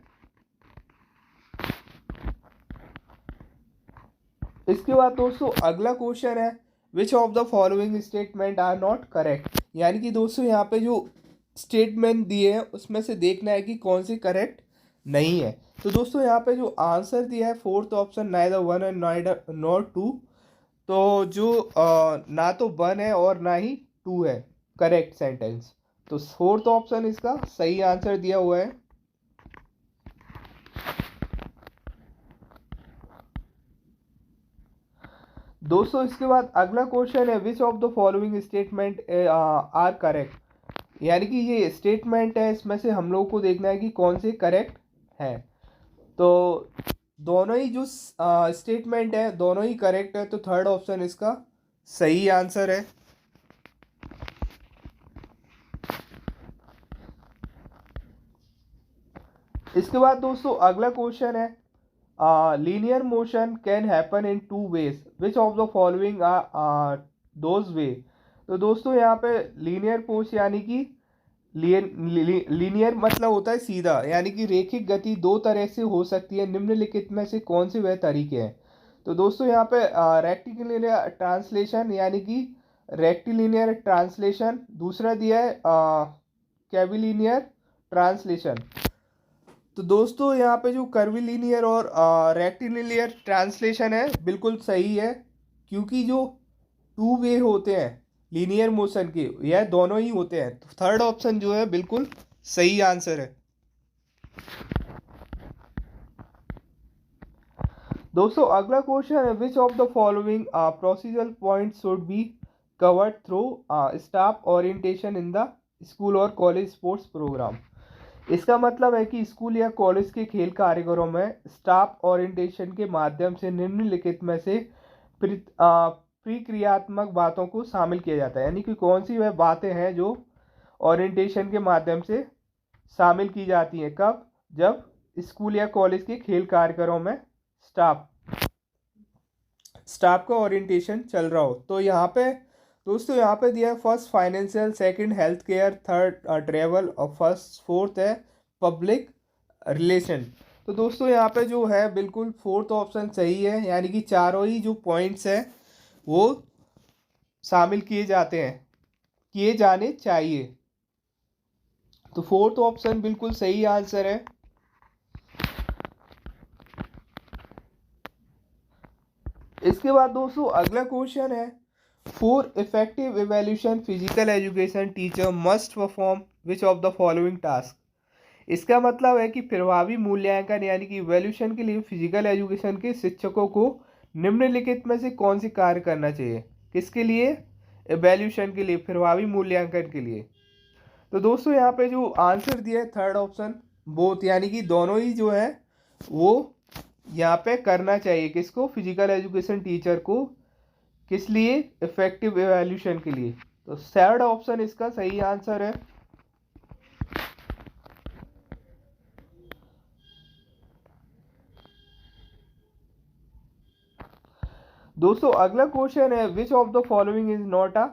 इसके बाद दोस्तों अगला क्वेश्चन है, which of the following statement are not correct, यानी कि दोस्तों यहाँ पे जो स्टेटमेंट दिए हैं उसमें से देखना है कि कौन सी करेक्ट नहीं है। तो दोस्तों यहाँ पे जो आंसर दिया है fourth option, neither one and neither not two, तो जो ना तो वन है और ना ही टू है करेक्ट सेंटेंस। तो फोर्थ ऑप्शन इसका सही आंसर दिया हुआ है। दोस्तों इसके बाद अगला क्वेश्चन है, which of the following statement are correct. यानी कि ये स्टेटमेंट है, इसमें से हम लोग को देखना है कि कौन से करेक्ट है। तो दोनों ही जो स्टेटमेंट है दोनों ही करेक्ट है, तो थर्ड ऑप्शन इसका सही आंसर है। इसके बाद दोस्तों अगला क्वेश्चन है, linear motion can happen in two ways, which of the following are those way. तो दोस्तों यहाँ पे लीनियर पोज यानी कि लीनियर मतलब होता है सीधा, यानी कि रेखिक गति दो तरह से हो सकती है, निम्नलिखित में से कौन से वह तरीके हैं। तो दोस्तों यहाँ पे रेक्टिलिनियर ट्रांसलेशन यानी कि रेक्टिलिनियर ट्रांसलेशन, दूसरा दिया है कैविलिनियर ट्रांसलेशन। तो दोस्तों यहाँ पे जो कर्विलिनियर और रेक्टिलिनियर ट्रांसलेशन है बिल्कुल सही है, क्योंकि जो टू वे होते हैं लीनियर मोशन के, यह दोनों ही होते हैं। तो थर्ड ऑप्शन जो है बिल्कुल सही आंसर है। दोस्तों अगला क्वेश्चन है, which of the following procedural point should be covered through staff orientation in the school और कॉलेज स्पोर्ट्स प्रोग्राम। इसका मतलब है कि स्कूल या कॉलेज के खेल कार्यक्रमों में स्टाफ ओरिएंटेशन के माध्यम से निम्नलिखित में से प्रक्रियात्मक बातों को शामिल किया जाता है। यानी कि कौन सी वह बातें हैं जो ओरिएंटेशन के माध्यम से शामिल की जाती हैं, कब, जब स्कूल या कॉलेज के खेल कार्यक्रमों में स्टाफ स्टाफ का ओरिएंटेशन चल रहा हो। तो यहाँ पे दोस्तों यहाँ पे दिया है first financial, second health care, third travel और फोर्थ है पब्लिक रिलेशन। तो दोस्तों यहाँ पे जो है बिल्कुल फोर्थ ऑप्शन सही है, यानी कि चारों ही जो पॉइंट्स हैं वो शामिल किए जाते हैं, किए जाने चाहिए। तो फोर्थ ऑप्शन बिल्कुल सही आंसर है। इसके बाद दोस्तों अगला क्वेश्चन है, for effective evaluation physical education teacher must perform which of the following task. इसका मतलब है कि प्रभावी मूल्यांकन यानी कि इवेल्यूशन के लिए फिजिकल एजुकेशन के शिक्षकों को निम्नलिखित में से कौन सी कार्य करना चाहिए। किसके लिए? इवेल्यूशन के लिए, प्रभावी मूल्यांकन के लिए। तो दोस्तों यहाँ पे जो आंसर दिया है थर्ड ऑप्शन बोथ, यानी कि दोनों ही जो है वो यहाँ पे करना चाहिए। किसको? फिजिकल एजुकेशन टीचर को। किस लिए? इफेक्टिव इवैल्यूएशन के लिए। तो थर्ड ऑप्शन इसका सही आंसर है। दोस्तों अगला क्वेश्चन है, which of the following is not a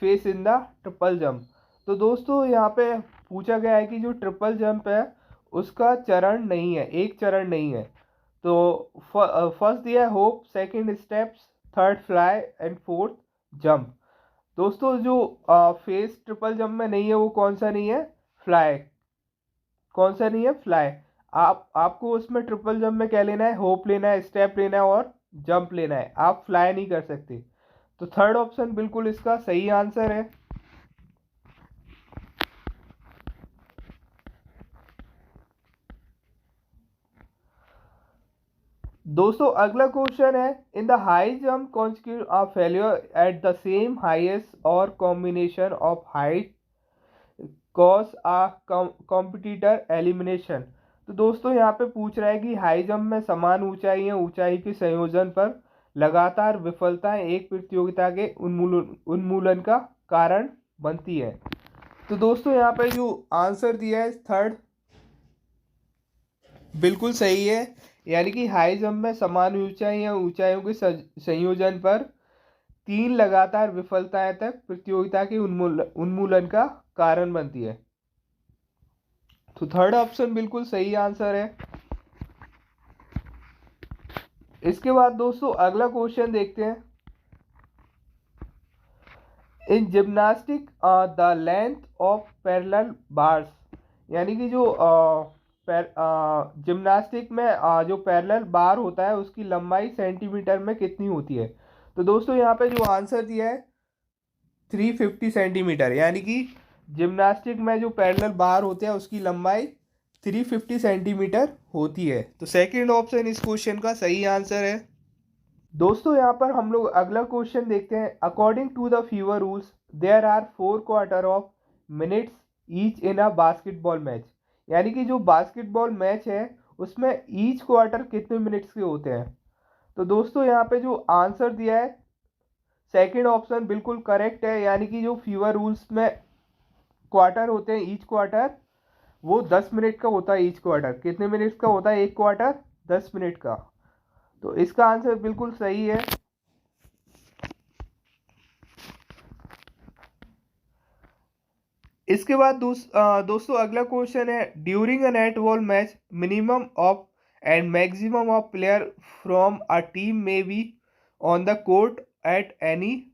face in the triple jump. तो दोस्तों यहाँ पे पूछा गया है कि जो ट्रिपल जंप है उसका चरण नहीं है, एक चरण नहीं है। तो फर्स्ट दिया है hope, second steps, third fly and fourth jump. दोस्तों जो फेस ट्रिपल जंप में नहीं है वो कौन सा नहीं है? फ्लाई। कौन सा नहीं है? फ्लाई। आपको उसमें ट्रिपल जंप में क्या लेना है? होप लेना है, स्टेप लेना है और जंप लेना है। आप फ्लाई नहीं कर सकते। तो थर्ड ऑप्शन बिल्कुल इसका सही आंसर है। दोस्तों अगला क्वेश्चन है, in the high jump constitute a failure at the same highest और combination of height cause a competitor elimination. तो दोस्तों यहाँ पे पूछ रहा है कि हाई जंप में समान ऊंचाई या ऊंचाई के संयोजन पर लगातार विफलताएं एक प्रतियोगिता के उन्मूलन का कारण बनती है। तो दोस्तों यहाँ पे जो आंसर दिया है थर्ड बिल्कुल सही है, यानी कि हाई जंप में समान ऊंचाई या ऊंचाइयों के संयोजन पर तीन लगातार विफलताएं तक प्रतियोगिता के उन्मूलन का कारण बनती है। तो थर्ड ऑप्शन बिल्कुल सही आंसर है। इसके बाद दोस्तों अगला क्वेश्चन देखते हैं, in gymnastic the length of parallel bars. यानी कि जो जिम्नास्टिक में जो पैरेलल बार होता है उसकी लंबाई सेंटीमीटर में कितनी होती है। तो दोस्तों यहाँ पे जो आंसर दिया है 350 सेंटीमीटर, यानी कि जिम्नास्टिक में जो पैरेलल बार होते हैं उसकी लंबाई 350 सेंटीमीटर होती है। तो सेकंड ऑप्शन इस क्वेश्चन का सही आंसर है। दोस्तों यहाँ पर हम लोग अगला क्वेश्चन देखते हैं। According to the FIBA rules there are 4 quarter of minutes each in a basketball match, यानी कि जो बास्केटबॉल मैच है उसमें ईच क्वार्टर कितने मिनट्स के होते हैं। तो दोस्तों यहाँ पे जो आंसर दिया है सेकंड ऑप्शन बिल्कुल करेक्ट है, यानी कि जो फीवर रूल्स में क्वार्टर होते हैं ईच क्वार्टर वो 10 मिनट का होता है। ईच क्वार्टर कितने मिनट्स का होता है, एक क्वार्टर 10 मिनट का। तो इसका आंसर बिल्कुल सही है। इसके बाद दोस्तों अगला क्वेश्चन है। During a net ball match minimum of and maximum of player from a team may be on the court at any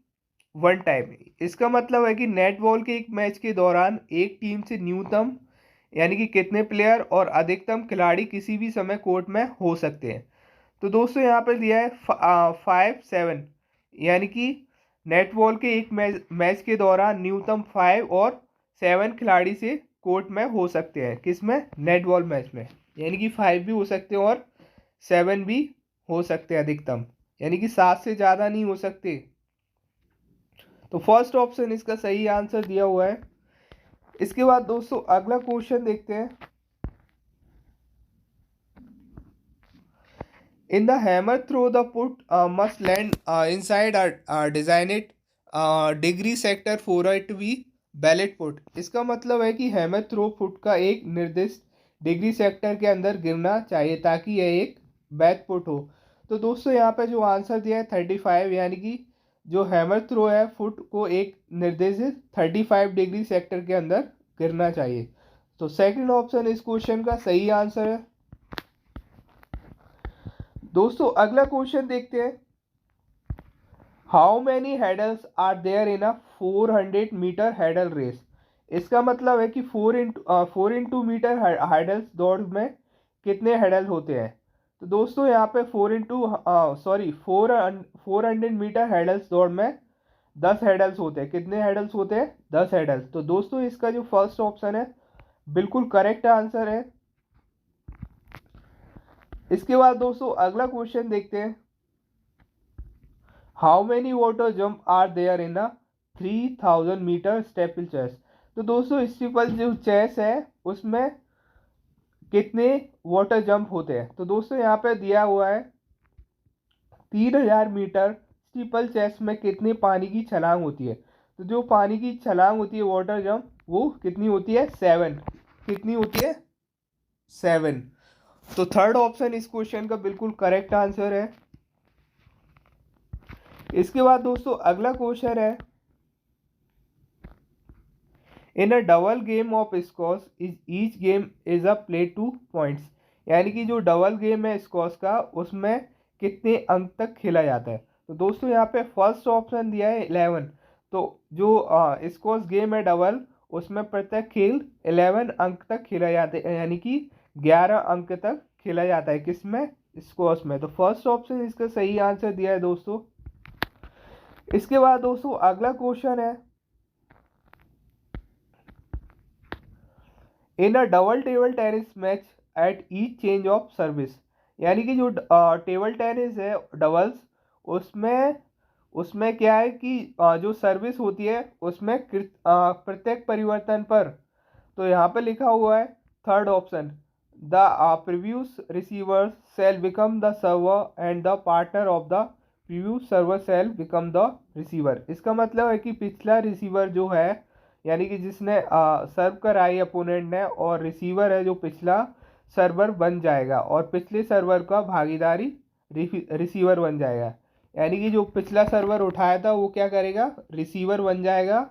one time. इसका मतलब है कि नेट बॉल के एक मैच के दौरान एक टीम से न्यूनतम यानी कि कितने प्लेयर और अधिकतम खिलाड़ी किसी भी समय कोर्ट में हो सकते हैं। तो दोस्तों यहाँ पे दिया है 5-7, यानी कि नेट बॉल के एक मैच के दौरान न्यूनतम 5 और 7 खिलाड़ी से कोर्ट में हो सकते हैं। किसमें, नेट बॉल मैच में, यानी कि 5 भी हो सकते हैं और 7 भी हो सकते हैं अधिकतम, यानी कि 7 से ज़्यादा नहीं हो सकते। तो फर्स्ट ऑप्शन इसका सही आंसर दिया हुआ है। इसके बाद दोस्तों अगला क्वेश्चन देखते हैं। In the hammer throw, the put must land inside a designated degree sector for it to be ballot put. इसका मतलब है कि हैमर थ्रो फुट का एक निर्दिष्ट डिग्री सेक्टर के अंदर गिरना चाहिए ताकि यह एक बैट पुट हो। तो दोस्तों यहाँ पे जो आंसर दिया है 35, यानी कि जो हैमर थ्रो है फुट को एक निर्देशित 35 डिग्री सेक्टर के अंदर गिरना चाहिए। तो सेकंड ऑप्शन इस क्वेश्चन का सही आंसर है। दोस्तों अगला क्वेश्चन देखते हैं। How many hurdles are there in a 400 metre hurdle race. इसका मतलब है कि 4 इंटू मीटर हेडल्स दौड़ में कितने हेडल होते हैं। तो दोस्तों यहाँ पे 400 मीटर हेडल्स दौड़ में 10 हेडल्स होते हैं। कितने हेडल्स होते हैं, 10 हेडल्स। तो दोस्तों इसका जो फर्स्ट ऑप्शन है बिल्कुल करेक्ट आंसर है। इसके बाद दोस्तों अगला क्वेश्चन देखते हैं। How many water jump are there in a 3000 metre steeplechase. तो दोस्तों स्टीपल जो चेस है उसमें कितने वाटर जंप होते हैं। तो दोस्तों यहाँ पे दिया हुआ है 3000 मीटर स्टीपल चेस में कितने पानी की छलांग होती है। तो जो पानी की छलांग होती है वाटर जंप वो कितनी होती है, 7। कितनी होती है, 7। तो थर्ड ऑप्शन इस क्वेश्चन का बिल्कुल करेक्ट आंसर है। इसके बाद दोस्तों अगला क्वेश्चन है। In a double game of squash is each game is a play 2 points, यानी कि जो डबल गेम है स्कॉश का उसमें कितने अंक तक खेला जाता है। तो दोस्तों यहाँ पे फर्स्ट ऑप्शन दिया है 11। तो जो स्कॉश गेम है डबल उसमें प्रत्येक खेल 11 अंक तक खेला जाता है, यानी कि 11 अंक तक खेला जाता है। किसमें, स्कॉश में। तो फर्स्ट ऑप्शन इसका सही आंसर दिया है दोस्तों। इसके बाद दोस्तों अगला क्वेश्चन है। In a double table tennis match at each change of service, यानी कि जो टेबल टेनिस है डबल्स उसमें उसमें क्या है कि जो सर्विस होती है उसमें प्रत्येक परिवर्तन पर। तो यहाँ पे लिखा हुआ है third option the previous receiver shall become the server and the partner of the previous server shall become the receiver. इसका मतलब है कि पिछला रिसीवर जो है यानी कि जिसने सर्व कराई अपोनेंट ने, और रिसीवर है जो पिछला सर्वर बन जाएगा और पिछले सर्वर का भागीदारी रिसीवर बन जाएगा। यानी कि जो पिछला सर्वर उठाया था वो क्या करेगा, रिसीवर बन जाएगा,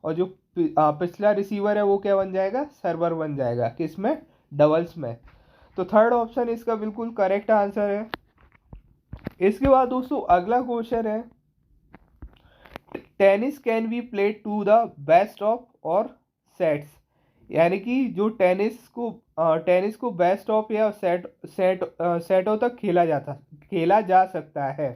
और जो पिछला रिसीवर है वो क्या बन जाएगा, सर्वर बन जाएगा। किसमें, डबल्स में। तो थर्ड ऑप्शन इसका बिल्कुल करेक्ट आंसर है। इसके बाद दोस्तों अगला क्वेश्चन है। Tennis can be played to the best of or sets, यानी कि जो टेनिस को टेनिस को बेस्ट ऑफ या सेटों तक खेला जा सकता है।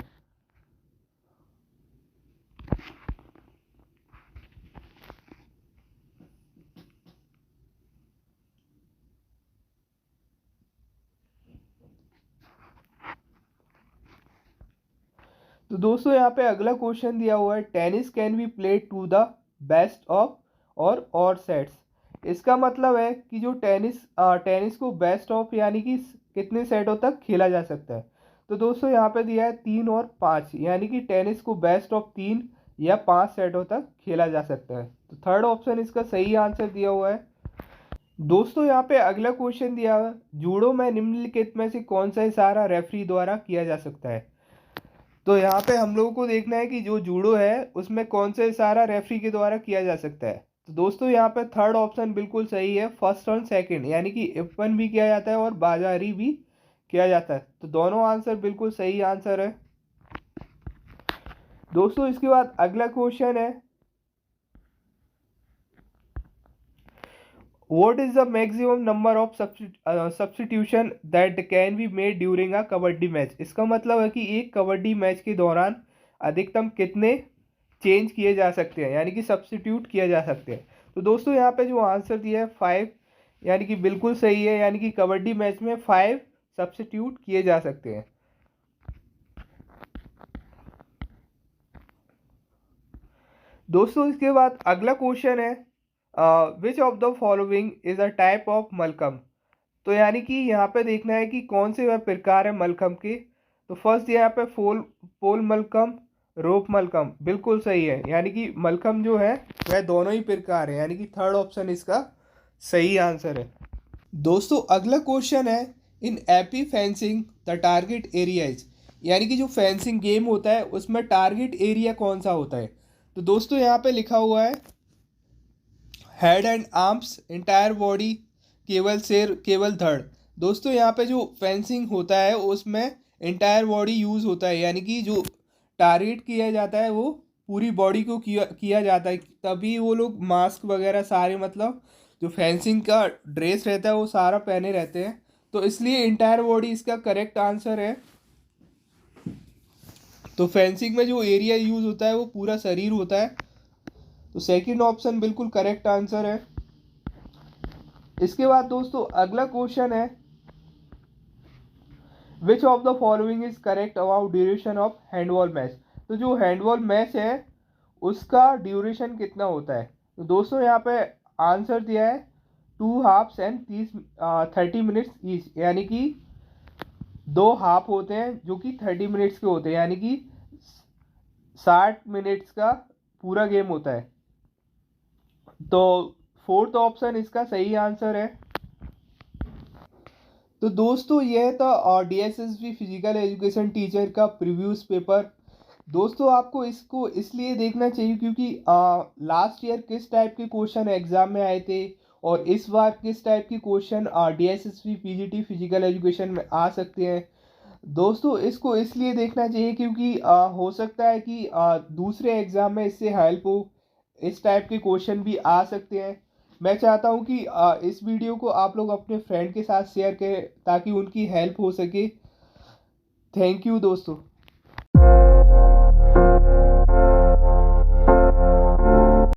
तो दोस्तों यहाँ पे अगला क्वेश्चन दिया हुआ है, tennis can be played to the best of or sets. इसका मतलब है कि जो टेनिस को बेस्ट ऑफ यानी कि कितने सेटों तक खेला जा सकता है। तो दोस्तों यहाँ पे दिया है 3 और 5, यानी कि टेनिस को बेस्ट ऑफ 3 या 5 सेटों तक खेला जा सकता है। तो थर्ड ऑप्शन इसका सही आंसर दिया हुआ है। दोस्तों यहाँ पे अगला क्वेश्चन दिया हुआ है, जूडो में निम्नलिखित में से कौन सा इशारा रेफरी द्वारा किया जा सकता है। तो यहाँ पे हम लोगों को देखना है कि जो जूडो है उसमें कौन सा इशारा रेफरी के द्वारा किया जा सकता है। तो दोस्तों यहाँ पे थर्ड ऑप्शन बिल्कुल सही है, फर्स्ट और सेकंड, यानी कि इप्पन भी किया जाता है और बाजारी भी किया जाता है। तो दोनों आंसर बिल्कुल सही आंसर है। दोस्तों इसके बाद अगला क्वेश्चन है, what is the maximum number of substitution that can be made during a kabaddi match. इसका मतलब है कि एक कबड्डी मैच के दौरान अधिकतम कितने चेंज किए जा सकते हैं, यानी कि सब्स्टिट्यूट किया जा सकते हैं। तो दोस्तों यहाँ पे जो आंसर दिया है 5, यानी कि बिल्कुल सही है, यानी कि कबड्डी मैच में 5 सब्स्टिट्यूट किए जा सकते हैं। दोस्तों इसके बाद अगला क्वेश्चन है, which of the following is a type of mallakhamb. तो यानी कि यहाँ पे देखना है कि कौन से वह प्रकार है मलखम के। तो फर्स्ट यहाँ पे पोल मलखम, रोप मलखम, बिल्कुल सही है, यानी कि मलखम जो है वह दोनों ही प्रकार है, यानी कि थर्ड ऑप्शन इसका सही आंसर है। दोस्तों अगला क्वेश्चन है, in AP fencing the target area is, यानी कि जो फेंसिंग गेम होता है उसमें टारगेट एरिया कौन सा होता है। तो दोस्तों यहाँ पे लिखा हुआ है, head and arms, entire body, केवल सिर, केवल धड़। दोस्तों यहाँ पे जो फेंसिंग होता है उसमें इंटायर बॉडी यूज़ होता है, यानी कि जो टारगेट किया जाता है वो पूरी बॉडी को किया जाता है, तभी वो लोग मास्क वगैरह सारे, मतलब जो फेंसिंग का ड्रेस रहता है वो सारा पहने रहते हैं। तो इसलिए इंटायर बॉडी इसका करेक्ट आंसर है। तो फेंसिंग में जो एरिया यूज़ होता है वो पूरा शरीर होता है। तो सेकंड ऑप्शन बिल्कुल करेक्ट आंसर है। इसके बाद दोस्तों अगला क्वेश्चन है, which of the following is correct about duration of handball match. तो जो हैंडबॉल मैच है उसका ड्यूरेशन कितना होता है। तो दोस्तों यहाँ पे आंसर दिया है 2 हाफ्स एंड 30 मिनट्स ईच, यानी कि 2 हाफ होते हैं जो कि 30 मिनट्स के होते हैं, यानी कि 60 मिनट्स का पूरा गेम होता है। तो फोर्थ ऑप्शन इसका सही आंसर है। तो दोस्तों यह था डीएसएसबी फिजिकल एजुकेशन टीचर का प्रीवियस पेपर। दोस्तों आपको इसको इसलिए देखना चाहिए क्योंकि लास्ट ईयर किस टाइप के क्वेश्चन एग्जाम में आए थे और इस बार किस टाइप के question DSSB PGT physical education में आ सकते हैं। दोस्तों इसको इसलिए देखना चाहिए क्योंकि हो सकता है कि दूसरे एग्जाम में इससे हेल्प हो, इस टाइप के क्वेश्चन भी आ सकते हैं। मैं चाहता हूं कि इस वीडियो को आप लोग अपने फ्रेंड के साथ शेयर करें ताकि उनकी हेल्प हो सके। थैंक यू दोस्तों।